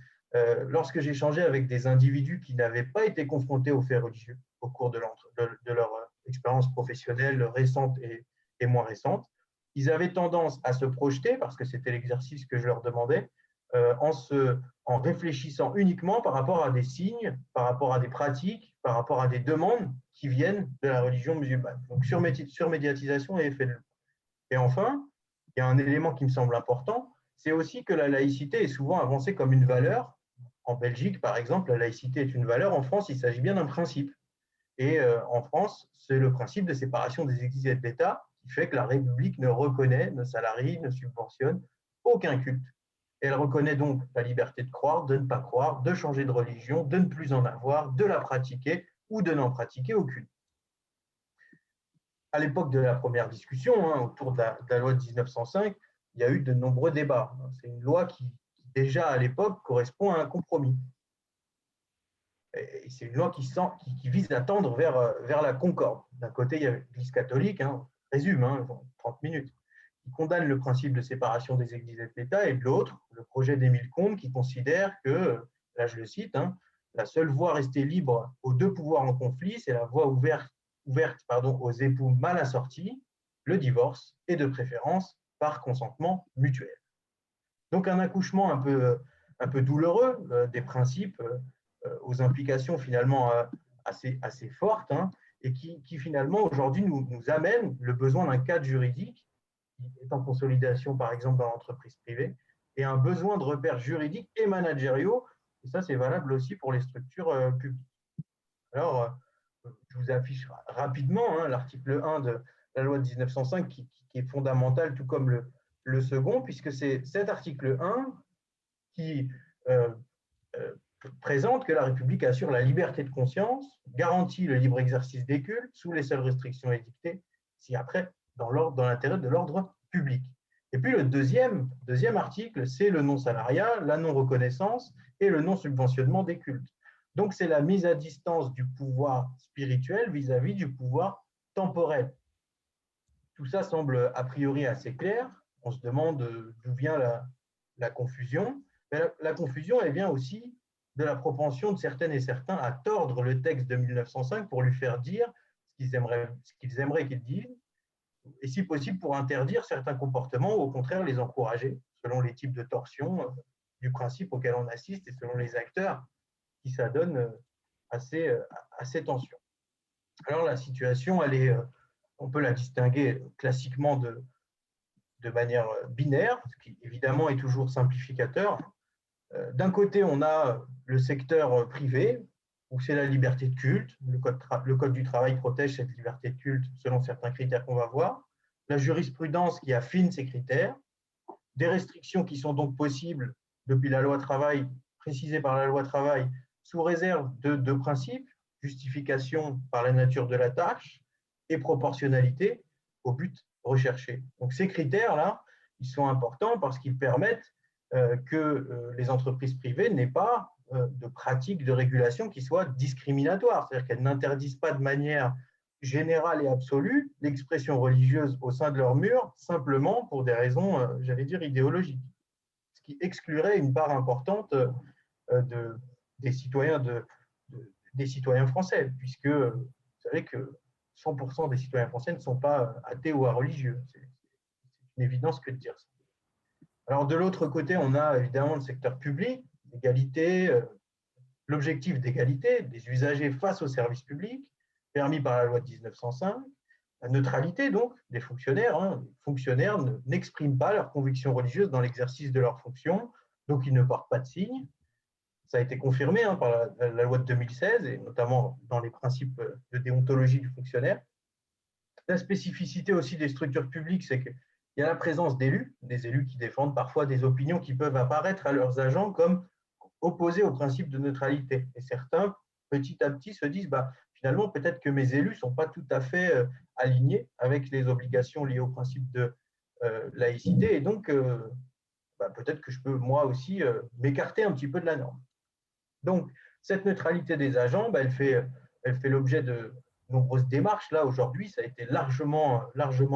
[SPEAKER 3] lorsque j'échangeais avec des individus qui n'avaient pas été confrontés aux faits religieux au cours de leur expérience professionnelle récente et moins récente, ils avaient tendance à se projeter, parce que c'était l'exercice que je leur demandais, en réfléchissant uniquement par rapport à des signes, par rapport à des pratiques, par rapport à des demandes qui viennent de la religion musulmane. Donc, surmédiatisation et effet de loupe. Et enfin, il y a un élément qui me semble important, c'est aussi que la laïcité est souvent avancée comme une valeur. En Belgique, par exemple, la laïcité est une valeur. En France, il s'agit bien d'un principe. Et en France, c'est le principe de séparation des Églises et de l'État qui fait que la République ne reconnaît, ne salarie, ne subventionne aucun culte. Elle reconnaît donc la liberté de croire, de ne pas croire, de changer de religion, de ne plus en avoir, de la pratiquer ou de n'en pratiquer aucune. À l'époque de la première discussion, autour de la loi de 1905, il y a eu de nombreux débats. C'est une loi qui déjà à l'époque, correspond à un compromis. Et c'est une loi qui vise à tendre vers la concorde. D'un côté, il y a l'Église catholique, résume, 30 minutes, qui condamne le principe de séparation des Églises et de l'État, et de l'autre, le projet d'Émile Combes, qui considère que, là je le cite, la seule voie restée libre aux deux pouvoirs en conflit, c'est la voie ouverte aux époux mal assortis, le divorce, et de préférence par consentement mutuel. Donc un accouchement un peu douloureux des principes aux implications finalement assez fortes, et qui finalement aujourd'hui nous amène le besoin d'un cadre juridique qui est en consolidation par exemple dans l'entreprise privée, et un besoin de repères juridiques et managériaux, et ça c'est valable aussi pour les structures publiques. Alors, je vous affiche rapidement l'article 1 de la loi de 1905 qui est fondamental, tout comme le second, puisque c'est cet article 1 qui présente que la République assure la liberté de conscience, garantit le libre exercice des cultes sous les seules restrictions édictées, si après, dans l'intérêt de l'ordre public. Et puis le deuxième article, c'est le non-salariat, la non-reconnaissance et le non-subventionnement des cultes. Donc c'est la mise à distance du pouvoir spirituel vis-à-vis du pouvoir temporel. Tout ça semble a priori assez clair. On se demande d'où vient la confusion. Mais la confusion, elle vient aussi de la propension de certaines et certains à tordre le texte de 1905 pour lui faire dire ce qu'ils aimeraient qu'il dise, et si possible pour interdire certains comportements ou au contraire les encourager, selon les types de torsions du principe auquel on assiste et selon les acteurs qui s'adonnent à ces tensions. Alors la situation, on peut la distinguer classiquement de manière binaire, ce qui évidemment est toujours simplificateur. D'un côté, on a le secteur privé, où c'est la liberté de culte. Le code du travail protège cette liberté de culte selon certains critères qu'on va voir. La jurisprudence qui affine ces critères. Des restrictions qui sont donc possibles depuis la loi travail, précisées par la loi travail, sous réserve de deux principes, justification par la nature de la tâche et proportionnalité au but recherché. Donc ces critères-là, ils sont importants parce qu'ils permettent que les entreprises privées n'aient pas de pratiques de régulation qui soient discriminatoires, c'est-à-dire qu'elles n'interdisent pas de manière générale et absolue l'expression religieuse au sein de leurs murs, simplement pour des raisons, j'allais dire, idéologiques, ce qui exclurait une part importante des citoyens français, puisque vous savez que 100% des citoyens français ne sont pas athées ou religieux. C'est une évidence que de dire ça. Alors, de l'autre côté, on a évidemment le secteur public, l'égalité, l'objectif d'égalité des usagers face au service public, permis par la loi de 1905, la neutralité donc des fonctionnaires. Les fonctionnaires n'expriment pas leurs convictions religieuses dans l'exercice de leurs fonctions, donc ils ne portent pas de signe. Ça a été confirmé par la loi de 2016, et notamment dans les principes de déontologie du fonctionnaire. La spécificité aussi des structures publiques, c'est qu'il y a la présence d'élus, des élus qui défendent parfois des opinions qui peuvent apparaître à leurs agents comme opposées au principe de neutralité. Et certains, petit à petit, se disent finalement, peut-être que mes élus ne sont pas tout à fait alignés avec les obligations liées au principe de laïcité, et donc peut-être que je peux moi aussi m'écarter un petit peu de la norme. Donc, Cette neutralité des agents, elle fait l'objet de nombreuses démarches. Là, aujourd'hui, ça a été largement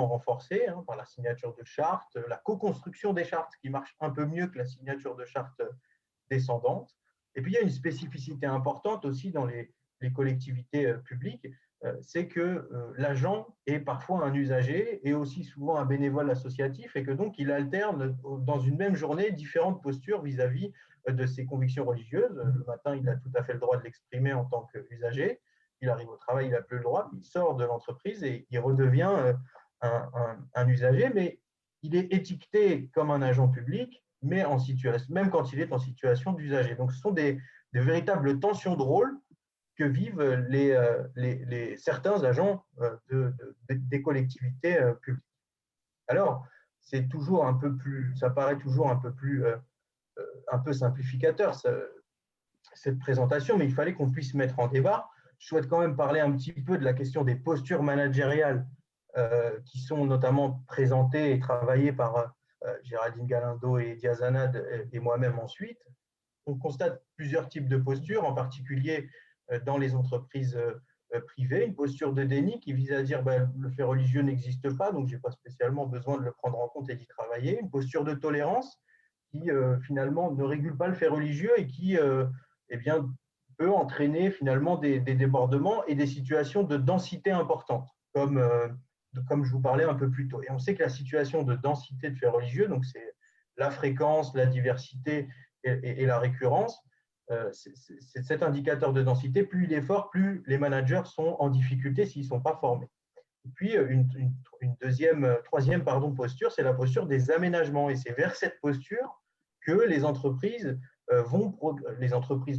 [SPEAKER 3] renforcé par la signature de chartes, la co-construction des chartes qui marche un peu mieux que la signature de chartes descendantes. Et puis, il y a une spécificité importante aussi dans les collectivités publiques, c'est que l'agent est parfois un usager et aussi souvent un bénévole associatif et que donc il alterne dans une même journée différentes postures vis-à-vis de ses convictions religieuses. Le matin, il a tout à fait le droit de l'exprimer en tant qu'usager. Il arrive au travail, il n'a plus le droit, il sort de l'entreprise et il redevient un usager, mais il est étiqueté comme un agent public, mais même quand il est en situation d'usager. Donc, ce sont des véritables tensions de rôle que vivent certains agents des collectivités publiques. Alors, c'est toujours ça paraît toujours un peu simplificateur cette présentation, mais il fallait qu'on puisse mettre en débat. Je souhaite quand même parler un petit peu de la question des postures managériales qui sont notamment présentées et travaillées par Géraldine Galindo et Diaz Anad et moi-même ensuite. On constate plusieurs types de postures, en particulier dans les entreprises privées. Une posture de déni qui vise à dire le fait religieux n'existe pas, donc je n'ai pas spécialement besoin de le prendre en compte et d'y travailler. Une posture de tolérance qui finalement ne régule pas le fait religieux et qui peut entraîner finalement des débordements et des situations de densité importante, comme je vous parlais un peu plus tôt. Et on sait que la situation de densité de faits religieux, donc c'est la fréquence, la diversité et la récurrence, c'est cet indicateur de densité, plus il est fort, plus les managers sont en difficulté s'ils ne sont pas formés. Et puis, une troisième posture, c'est la posture des aménagements. Et c'est vers cette posture que les entreprises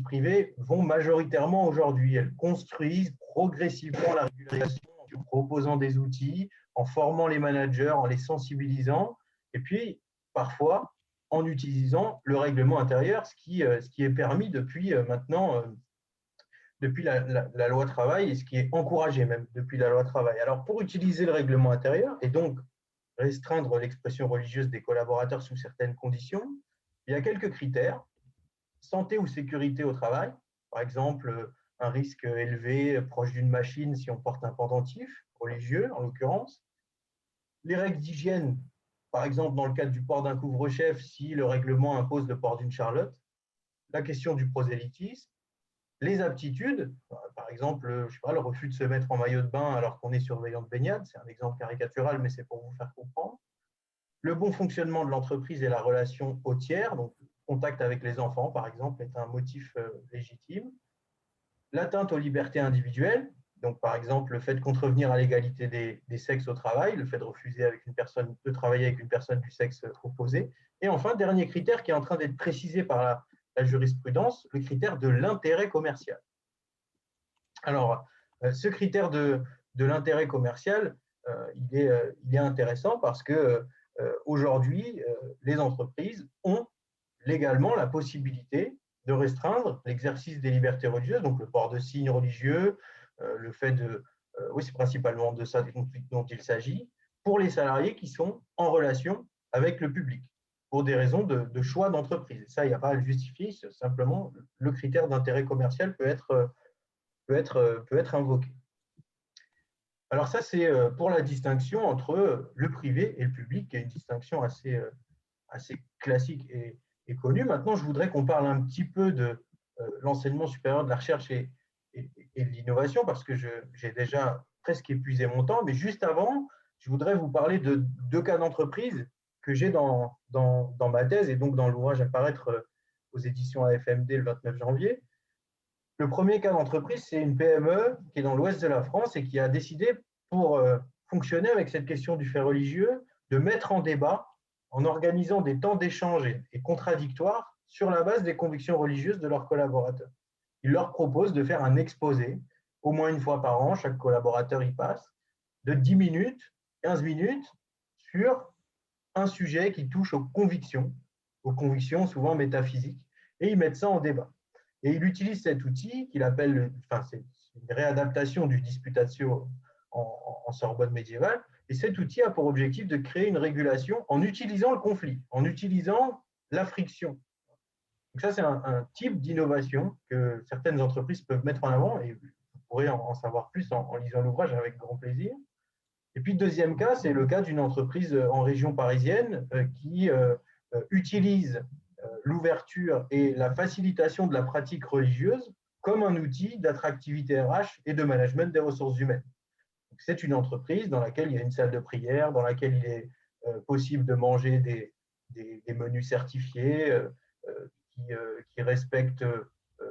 [SPEAKER 3] privées vont majoritairement aujourd'hui. Elles construisent progressivement la régularisation en proposant des outils, en formant les managers, en les sensibilisant, et puis parfois en utilisant le règlement intérieur, ce qui est permis depuis maintenant, depuis la loi travail, et ce qui est encouragé même depuis la loi travail. Alors, pour utiliser le règlement intérieur, et donc restreindre l'expression religieuse des collaborateurs sous certaines conditions, il y a quelques critères. Santé ou sécurité au travail, par exemple, un risque élevé proche d'une machine si on porte un pendentif, religieux en l'occurrence. Les règles d'hygiène, par exemple, dans le cadre du port d'un couvre-chef, si le règlement impose le port d'une charlotte. La question du prosélytisme. Les aptitudes, par exemple, je sais pas, le refus de se mettre en maillot de bain alors qu'on est surveillant de baignade, c'est un exemple caricatural, mais c'est pour vous faire comprendre. Le bon fonctionnement de l'entreprise et la relation au tiers, donc contact avec les enfants, par exemple, est un motif légitime. L'atteinte aux libertés individuelles, donc par exemple le fait de contrevenir à l'égalité des sexes au travail, le fait de refuser de travailler avec une personne du sexe opposé. Et enfin, dernier critère qui est en train d'être précisé par la jurisprudence, le critère de l'intérêt commercial. Alors, ce critère de l'intérêt commercial, il est intéressant parce que aujourd'hui, les entreprises ont légalement la possibilité de restreindre l'exercice des libertés religieuses, donc le port de signes religieux, le fait oui, c'est principalement de ça dont il s'agit, pour les salariés qui sont en relation avec le public, pour des raisons de choix d'entreprise. Ça, il n'y a pas à le justifier, simplement le critère d'intérêt commercial peut être invoqué. Alors ça, c'est pour la distinction entre le privé et le public, qui est une distinction assez classique et connue. Maintenant, je voudrais qu'on parle un petit peu de l'enseignement supérieur, de la recherche et de l'innovation, parce que j'ai déjà presque épuisé mon temps. Mais juste avant, je voudrais vous parler de 2 cas d'entreprise que j'ai dans ma thèse et donc dans l'ouvrage à paraître aux éditions AFMD le 29 janvier. Le premier cas d'entreprise, c'est une PME qui est dans l'ouest de la France et qui a décidé, pour fonctionner avec cette question du fait religieux, de mettre en débat en organisant des temps d'échange et contradictoires sur la base des convictions religieuses de leurs collaborateurs. Ils leur proposent de faire un exposé, au moins une fois par an, chaque collaborateur y passe, de 10 minutes, 15 minutes, sur un sujet qui touche aux convictions souvent métaphysiques, et ils mettent ça en débat. Et il utilise cet outil qu'il appelle, c'est une réadaptation du Disputatio en Sorbonne médiévale, et cet outil a pour objectif de créer une régulation en utilisant le conflit, en utilisant la friction. Donc ça, c'est un type d'innovation que certaines entreprises peuvent mettre en avant, et vous pourrez en savoir plus en lisant l'ouvrage avec grand plaisir. Et puis, deuxième cas, c'est le cas d'une entreprise en région parisienne qui utilise l'ouverture et la facilitation de la pratique religieuse comme un outil d'attractivité RH et de management des ressources humaines. C'est une entreprise dans laquelle il y a une salle de prière, dans laquelle il est possible de manger des menus certifiés qui respectent,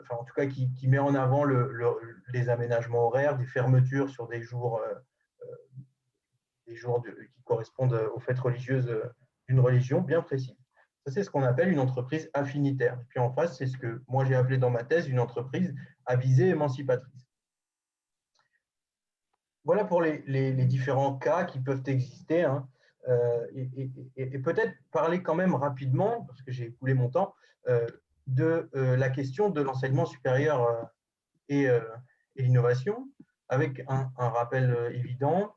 [SPEAKER 3] enfin en tout cas qui met en avant les aménagements horaires, des fermetures sur des jours qui correspondent aux fêtes religieuses d'une religion bien précise. Ça, c'est ce qu'on appelle une entreprise affinitaire. Et puis en face, c'est ce que moi j'ai appelé dans ma thèse une entreprise à visée émancipatrice. Voilà pour les différents cas qui peuvent exister. Hein. Et peut-être parler quand même rapidement, parce que j'ai écoulé mon temps, de la question de l'enseignement supérieur et l'innovation, avec un rappel évident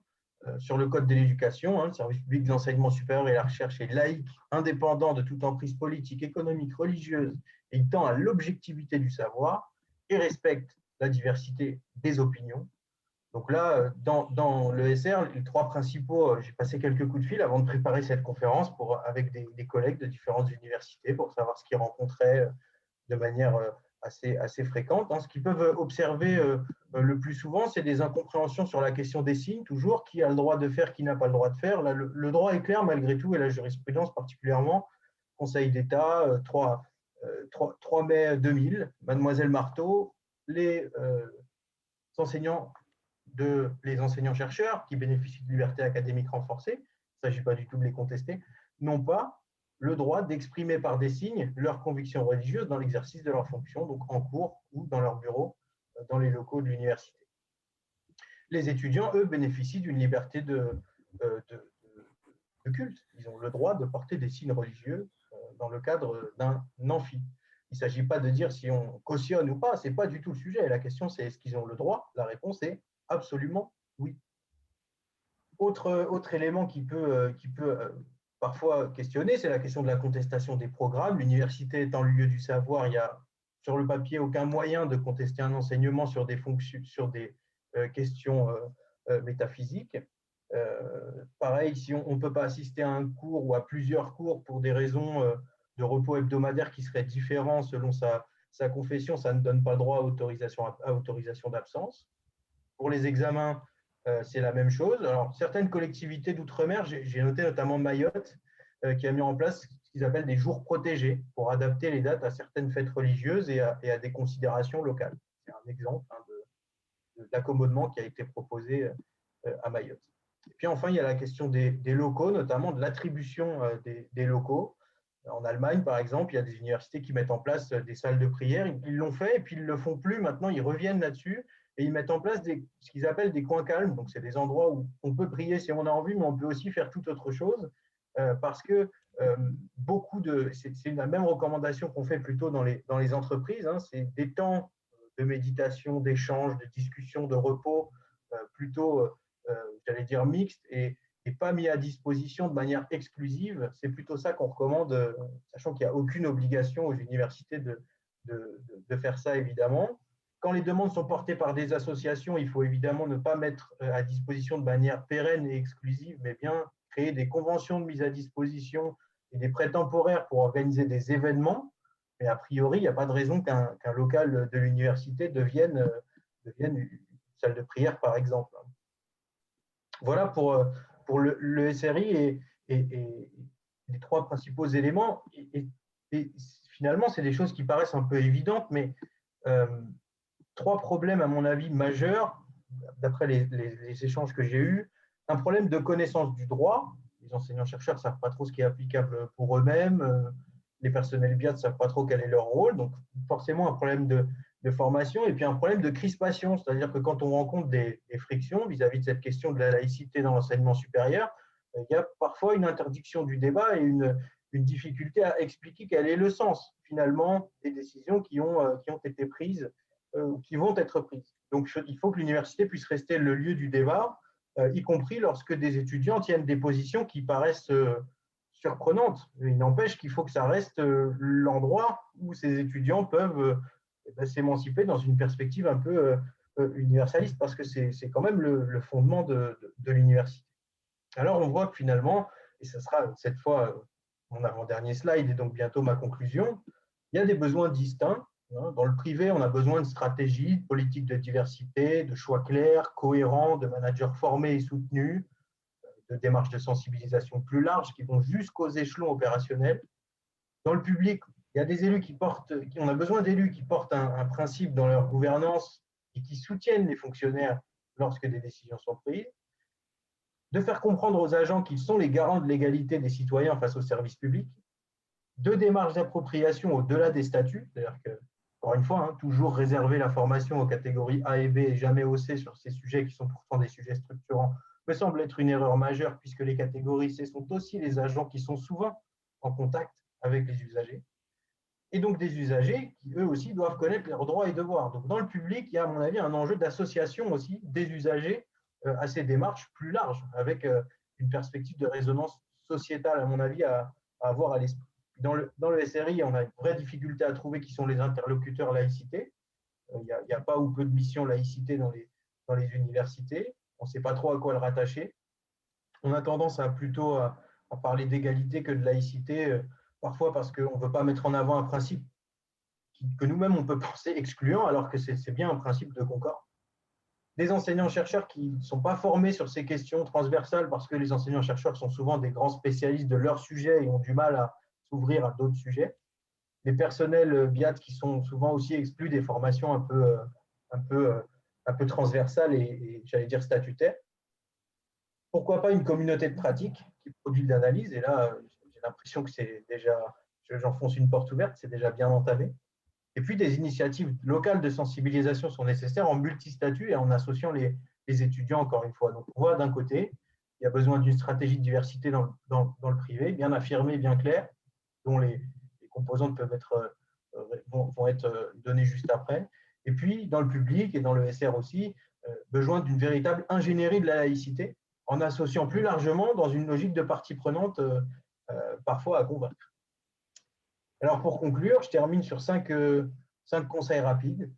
[SPEAKER 3] sur le Code de l'éducation. Hein, le service public de l'enseignement supérieur et la recherche est laïque, indépendant de toute emprise politique, économique, religieuse, et il tend à l'objectivité du savoir et respecte la diversité des opinions. Donc là, dans l'ESR, les trois principaux, j'ai passé quelques coups de fil avant de préparer cette conférence avec des collègues de différentes universités pour savoir ce qu'ils rencontraient de manière assez fréquente. Ce qu'ils peuvent observer le plus souvent, c'est des incompréhensions sur la question des signes, toujours, qui a le droit de faire, qui n'a pas le droit de faire. Là, le droit est clair malgré tout, et la jurisprudence particulièrement. Conseil d'État, 3 mai 2000, Mademoiselle Marteau, les enseignants-chercheurs qui bénéficient de liberté académique renforcée, il ne s'agit pas du tout de les contester, n'ont pas le droit d'exprimer par des signes leurs convictions religieuses dans l'exercice de leurs fonctions, donc en cours ou dans leur bureau, dans les locaux de l'université. Les étudiants, eux, bénéficient d'une liberté de culte. Ils ont le droit de porter des signes religieux dans le cadre d'un amphi. Il ne s'agit pas de dire si on cautionne ou pas, ce n'est pas du tout le sujet. La question, c'est est-ce qu'ils ont le droit? La réponse est absolument oui. Autre élément qui peut parfois questionner, c'est la question de la contestation des programmes. L'université étant le lieu du savoir, il n'y a sur le papier aucun moyen de contester un enseignement sur des questions métaphysiques. Pareil, si on ne peut pas assister à un cours ou à plusieurs cours pour des raisons de repos hebdomadaire qui seraient différents selon sa confession, ça ne donne pas droit à autorisation d'absence. Pour les examens, c'est la même chose. Alors, certaines collectivités d'outre-mer, j'ai noté notamment Mayotte, qui a mis en place ce qu'ils appellent des jours protégés pour adapter les dates à certaines fêtes religieuses et à des considérations locales. C'est un exemple d'accommodement qui a été proposé à Mayotte. Et puis enfin, il y a la question des locaux, notamment de l'attribution des locaux. En Allemagne, par exemple, il y a des universités qui mettent en place des salles de prière. Ils l'ont fait et puis ils ne le font plus. Maintenant, ils reviennent là-dessus et ils mettent en place ce qu'ils appellent des coins calmes. Donc, c'est des endroits où on peut prier si on a envie, mais on peut aussi faire toute autre chose parce que c'est la même recommandation qu'on fait plutôt dans les entreprises. Hein, c'est des temps de méditation, d'échange, de discussion, de repos plutôt, j'allais dire, mixtes et pas mis à disposition de manière exclusive. C'est plutôt ça qu'on recommande, sachant qu'il n'y a aucune obligation aux universités de faire ça, évidemment. Quand les demandes sont portées par des associations, il faut évidemment ne pas mettre à disposition de manière pérenne et exclusive, mais bien créer des conventions de mise à disposition et des prêts temporaires pour organiser des événements. Mais a priori, il n'y a pas de raison qu'un local de l'université devienne une salle de prière, par exemple. Voilà pour le SRI et les trois principaux éléments. Et finalement, c'est des choses qui paraissent un peu évidentes, mais trois problèmes, à mon avis, majeurs, d'après les échanges que j'ai eus. Un problème de connaissance du droit. Les enseignants-chercheurs ne savent pas trop ce qui est applicable pour eux-mêmes. Les personnels BIAT ne savent pas trop quel est leur rôle. Donc, forcément, un problème de formation et puis un problème de crispation. C'est-à-dire que quand on rencontre des frictions vis-à-vis de cette question de la laïcité dans l'enseignement supérieur, il y a parfois une interdiction du débat et une difficulté à expliquer quel est le sens, finalement, des décisions qui ont été prises ou qui vont être prises. Donc, il faut que l'université puisse rester le lieu du débat, y compris lorsque des étudiants tiennent des positions qui paraissent surprenante. Il n'empêche qu'il faut que ça reste l'endroit où ces étudiants peuvent s'émanciper dans une perspective un peu universaliste, parce que c'est quand même le fondement de l'université. Alors, on voit que finalement, et ce sera cette fois mon avant-dernier slide et donc bientôt ma conclusion, il y a des besoins distincts. Dans le privé, on a besoin de stratégies, de politiques de diversité, de choix clairs, cohérents, de managers formés et soutenus, de démarches de sensibilisation plus larges qui vont jusqu'aux échelons opérationnels. Dans le public, il y a des élus on a besoin d'élus qui portent un principe dans leur gouvernance et qui soutiennent les fonctionnaires lorsque des décisions sont prises, de faire comprendre aux agents qu'ils sont les garants de l'égalité des citoyens face aux services publics, de démarches d'appropriation au-delà des statuts, c'est-à-dire que, encore une fois, toujours réserver la formation aux catégories A et B et jamais au C sur ces sujets qui sont pourtant des sujets structurants, me semble être une erreur majeure, puisque les catégories C sont aussi les agents qui sont souvent en contact avec les usagers, et donc des usagers qui, eux aussi, doivent connaître leurs droits et devoirs. Donc, dans le public, il y a, à mon avis, un enjeu d'association aussi des usagers à ces démarches plus larges, avec une perspective de résonance sociétale, à mon avis, à avoir à l'esprit. Dans le SRI, on a une vraie difficulté à trouver qui sont les interlocuteurs laïcité. Il n'y a pas ou peu de missions laïcité dans les universités. On ne sait pas trop à quoi le rattacher. On a tendance plutôt à parler d'égalité que de laïcité, parfois parce qu'on ne veut pas mettre en avant un principe que nous-mêmes on peut penser excluant, alors que c'est bien un principe de concorde. Des enseignants-chercheurs qui ne sont pas formés sur ces questions transversales, parce que les enseignants-chercheurs sont souvent des grands spécialistes de leur sujet et ont du mal à s'ouvrir à d'autres sujets. Les personnels BIAT qui sont souvent aussi exclus des formations un peu transversales et j'allais dire statutaires. Pourquoi pas une communauté de pratique qui produit de l'analyse? Et là, j'ai l'impression que c'est déjà, j'enfonce une porte ouverte, c'est déjà bien entamé. Et puis, des initiatives locales de sensibilisation sont nécessaires en multistatut et en associant les étudiants, encore une fois. Donc, on voit d'un côté, il y a besoin d'une stratégie de diversité dans le privé, bien affirmée, bien claire, dont les composantes vont être données juste après. Et puis, dans le public et dans le SR aussi, besoin d'une véritable ingénierie de la laïcité, en associant plus largement dans une logique de partie prenante, parfois à convaincre. Alors, pour conclure, je termine sur cinq conseils rapides.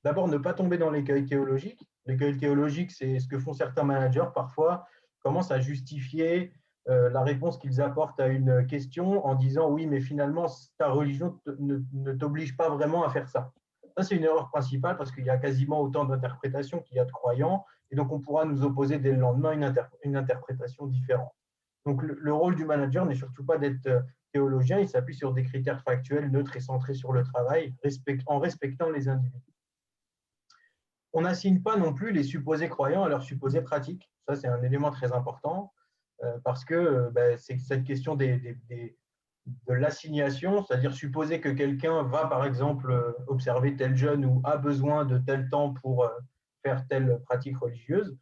[SPEAKER 3] D'abord, ne pas tomber dans l'écueil théologique. L'écueil théologique, c'est ce que font certains managers parfois, commencent à justifier la réponse qu'ils apportent à une question en disant « oui, mais finalement, ta religion ne t'oblige pas vraiment à faire ça ». Ça, c'est une erreur principale parce qu'il y a quasiment autant d'interprétations qu'il y a de croyants, et donc on pourra nous opposer dès le lendemain une interprétation différente. Donc, le rôle du manager n'est surtout pas d'être théologien, il s'appuie sur des critères factuels, neutres et centrés sur le travail, en respectant les individus. On n'assigne pas non plus les supposés croyants à leurs supposés pratiques. Ça, c'est un élément très important parce que c'est cette question de l'assignation, c'est-à-dire supposer que quelqu'un va, par exemple, observer tel jeûne ou a besoin de tel temps pour faire telle pratique religieuse,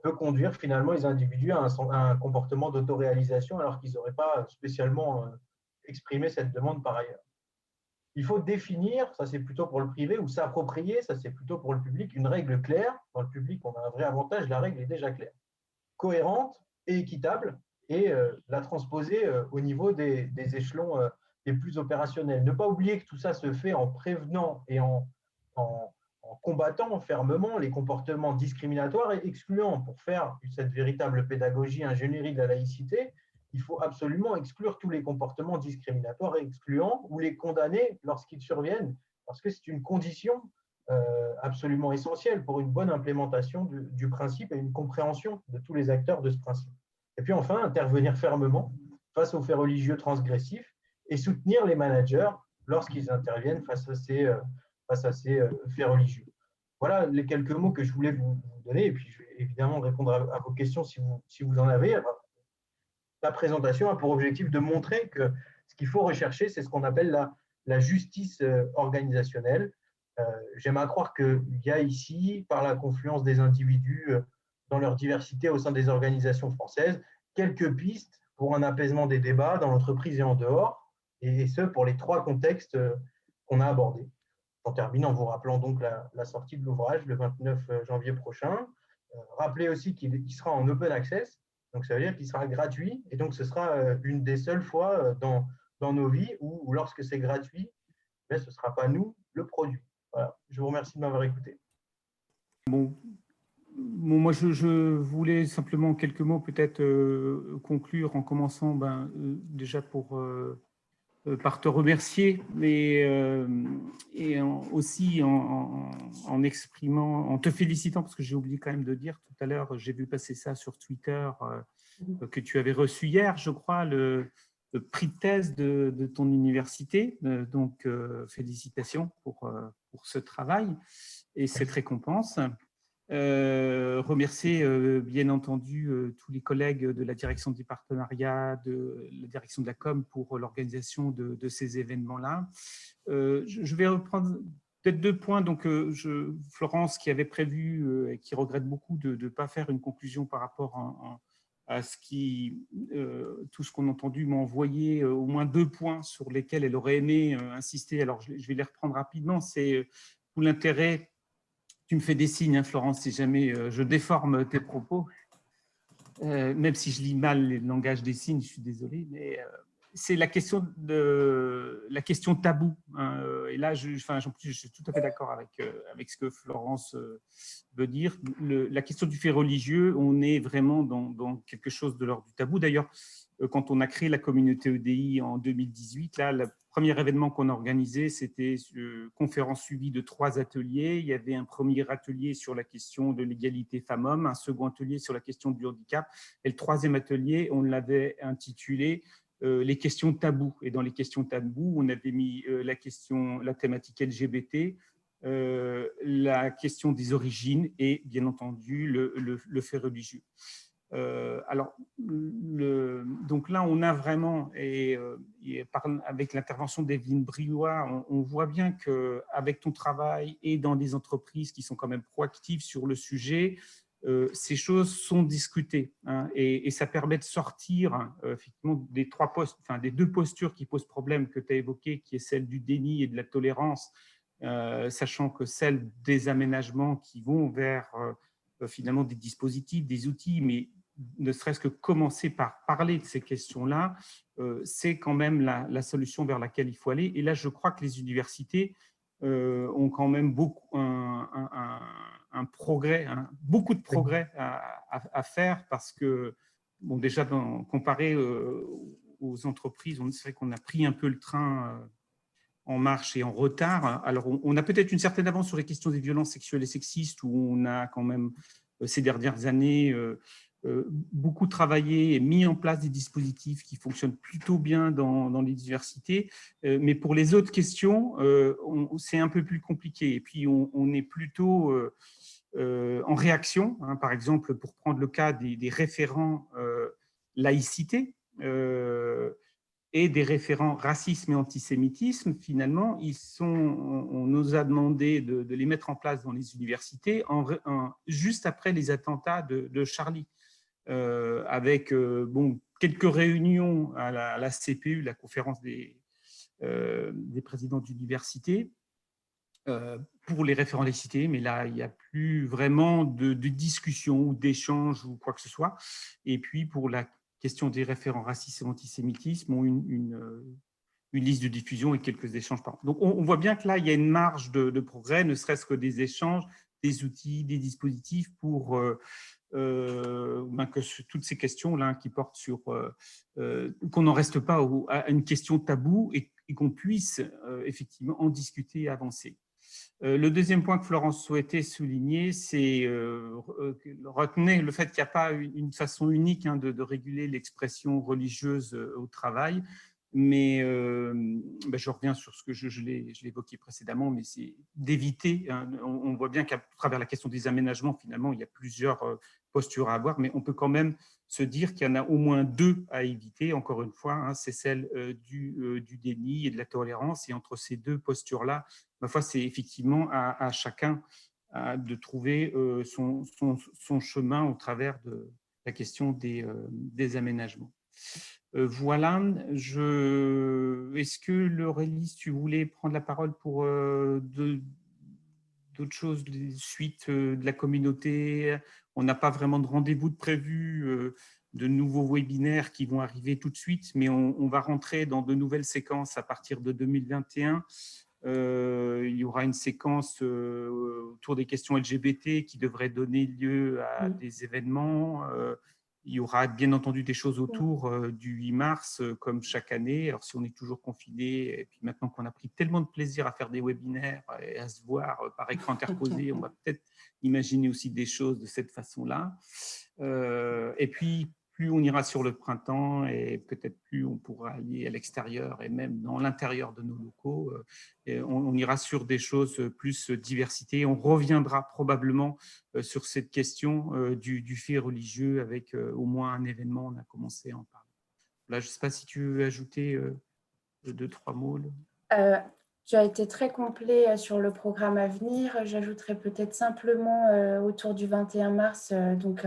[SPEAKER 3] peut conduire finalement les individus à un comportement d'autoréalisation alors qu'ils n'auraient pas spécialement exprimé cette demande par ailleurs. Il faut définir, ça c'est plutôt pour le privé, ou s'approprier, ça c'est plutôt pour le public, une règle claire. Dans le public, on a un vrai avantage, la règle est déjà claire, cohérente et équitable, et la transposer au niveau des échelons les plus opérationnels. Ne pas oublier que tout ça se fait en prévenant et en combattant fermement les comportements discriminatoires et excluants. Pour faire cette véritable pédagogie, ingénierie de la laïcité, il faut absolument exclure tous les comportements discriminatoires et excluants ou les condamner lorsqu'ils surviennent, parce que c'est une condition absolument essentielle pour une bonne implémentation du principe et une compréhension de tous les acteurs de ce principe. Et puis enfin, intervenir fermement face aux faits religieux transgressifs et soutenir les managers lorsqu'ils interviennent face à ces faits religieux. Voilà les quelques mots que je voulais vous donner, et puis je vais évidemment répondre à vos questions si vous en avez. La présentation a pour objectif de montrer que ce qu'il faut rechercher, c'est ce qu'on appelle la justice organisationnelle. J'aime à croire qu'il y a ici, par la confluence des individus dans leur diversité au sein des organisations françaises, quelques pistes pour un apaisement des débats dans l'entreprise et en dehors, et ce, pour les trois contextes qu'on a abordés. J'en termine en vous rappelant donc la sortie de l'ouvrage le 29 janvier prochain. Rappelez aussi qu'il sera en open access, Donc, ça veut dire qu'il sera gratuit. Et donc, ce sera une des seules fois dans nos vies où lorsque c'est gratuit, ce ne sera pas nous, le produit. Voilà. Je vous remercie de m'avoir écouté.
[SPEAKER 1] Bon, moi, je voulais simplement en quelques mots peut-être conclure en commençant déjà par te remercier, mais aussi en exprimant, en te félicitant, parce que j'ai oublié quand même de dire tout à l'heure, j'ai vu passer ça sur Twitter, que tu avais reçu hier, je crois, le prix de thèse de ton université. Donc, félicitations pour ce travail et cette récompense. Remercier bien entendu tous les collègues de la direction du partenariat, de la direction de la com pour l'organisation de ces événements-là. Je vais reprendre peut-être 2 points. Donc, Florence, qui avait prévu et qui regrette beaucoup de ne pas faire une conclusion par rapport à tout ce qu'on a entendu, m'a envoyé au moins 2 points sur lesquels elle aurait aimé insister. Alors, je vais les reprendre rapidement. C'est tout l'intérêt. Tu me fais des signes, hein, Florence, si jamais je déforme tes propos, même si je lis mal le langage des signes, je suis désolé, mais c'est la question tabou. Hein, et là, je suis tout à fait d'accord avec ce que Florence veut dire. La question du fait religieux, on est vraiment dans quelque chose de l'ordre du tabou. D'ailleurs, quand on a créé la communauté EDI en 2018, là, le premier événement qu'on a organisé, c'était une conférence suivie de 3 ateliers. Il y avait un premier atelier sur la question de l'égalité femmes-hommes, un second atelier sur la question du handicap, et le 3e atelier, on l'avait intitulé les questions tabous. Et dans les questions tabous, on avait mis la thématique LGBT, la question des origines et bien entendu le fait religieux. Alors, donc là, on a vraiment, avec l'intervention d'Evelyne Brillois, on voit bien qu'avec ton travail et dans des entreprises qui sont quand même proactives sur le sujet, ces choses sont discutées, hein, et ça permet de sortir effectivement des 2 postures qui posent problème que tu as évoquées, qui est celle du déni et de la tolérance, sachant que celle des aménagements qui vont vers finalement des dispositifs, des outils, mais ne serait-ce que commencer par parler de ces questions-là, c'est quand même la solution vers laquelle il faut aller. Et là, je crois que les universités ont quand même un progrès, beaucoup de progrès à faire, parce que, bon, déjà, comparé aux entreprises, c'est vrai qu'on a pris un peu le train en marche et en retard. Alors, on a peut-être une certaine avance sur les questions des violences sexuelles et sexistes, où on a quand même, ces dernières années, beaucoup travaillé et mis en place des dispositifs qui fonctionnent plutôt bien dans les universités. Mais pour les autres questions, c'est un peu plus compliqué. Et puis, on est plutôt en réaction. Hein, par exemple, pour prendre le cas des référents laïcité, et des référents racisme et antisémitisme, finalement, on nous a demandé de les mettre en place dans les universités juste après les attentats de Charlie, avec quelques réunions à la CPU, la conférence des présidents d'université, pour les référents laïcité, mais là, il n'y a plus vraiment de discussion ou d'échange ou quoi que ce soit. Et puis, pour la question des référents racisme et antisémitisme, ont une liste de diffusion et quelques échanges par an. Donc, on voit bien que là, il y a une marge de progrès, ne serait-ce que des échanges, des outils, des dispositifs pour que toutes ces questions-là qui portent sur… qu'on n'en reste pas à une question taboue et qu'on puisse effectivement en discuter et avancer. Le deuxième point que Florence souhaitait souligner, c'est retenir le fait qu'il n'y a pas une façon unique de réguler l'expression religieuse au travail, mais je reviens sur ce que je l'ai évoqué précédemment, mais c'est d'éviter, hein, on voit bien qu'à travers la question des aménagements, finalement, il y a plusieurs postures à avoir, mais on peut quand même se dire qu'il y en a au moins 2 à éviter, encore une fois, hein, c'est celle du déni et de la tolérance, et entre ces 2 postures-là, ma foi, c'est effectivement à chacun de trouver son chemin au travers de la question des aménagements. Voilà. Est-ce que Laurélie, tu voulais prendre la parole pour d'autres choses, des suites de la communauté? On n'a pas vraiment de rendez-vous de prévu de nouveaux webinaires qui vont arriver tout de suite, mais on va rentrer dans de nouvelles séquences à partir de 2021. Il y aura une séquence autour des questions LGBT qui devrait donner lieu à des événements. Il y aura bien entendu des choses autour du 8 mars, comme chaque année. Alors, si on est toujours confiné, et puis maintenant qu'on a pris tellement de plaisir à faire des webinaires et à se voir par écran interposé, on va peut-être imaginer aussi des choses de cette façon-là. Et puis, plus on ira sur le printemps et peut-être plus on pourra aller à l'extérieur et même dans l'intérieur de nos locaux, on ira sur des choses plus diversité. On reviendra probablement sur cette question du fait religieux avec au moins un événement. On a commencé à en parler. Là, je ne sais pas si tu veux ajouter 2-3 mots.
[SPEAKER 4] Tu as été très complet sur le programme à venir. J'ajouterai peut-être simplement autour du 21 mars, donc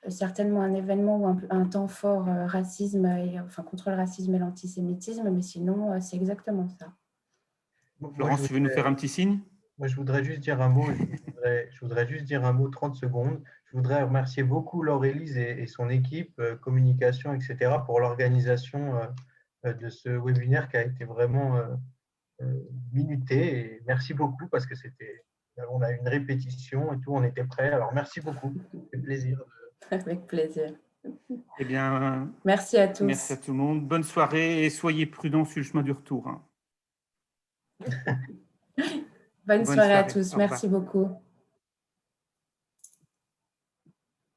[SPEAKER 4] certainement un événement ou un temps fort racisme contre le racisme et l'antisémitisme, mais sinon, c'est exactement ça.
[SPEAKER 1] Florence, tu veux nous faire un petit signe?
[SPEAKER 3] Moi, je voudrais juste dire un mot. Je voudrais juste dire un mot, 30 secondes. Je voudrais remercier beaucoup Laure-Élise et son équipe, communication, etc., pour l'organisation de ce webinaire qui a été vraiment minuté. Et merci beaucoup parce que on a eu une répétition et tout, on était prêts. Alors, merci beaucoup. C'est plaisir.
[SPEAKER 4] Avec plaisir.
[SPEAKER 1] Eh bien,
[SPEAKER 4] merci à tous.
[SPEAKER 1] Merci à tout le monde. Bonne soirée et soyez prudents sur le chemin du retour.
[SPEAKER 4] Bonne soirée à tous. Merci beaucoup.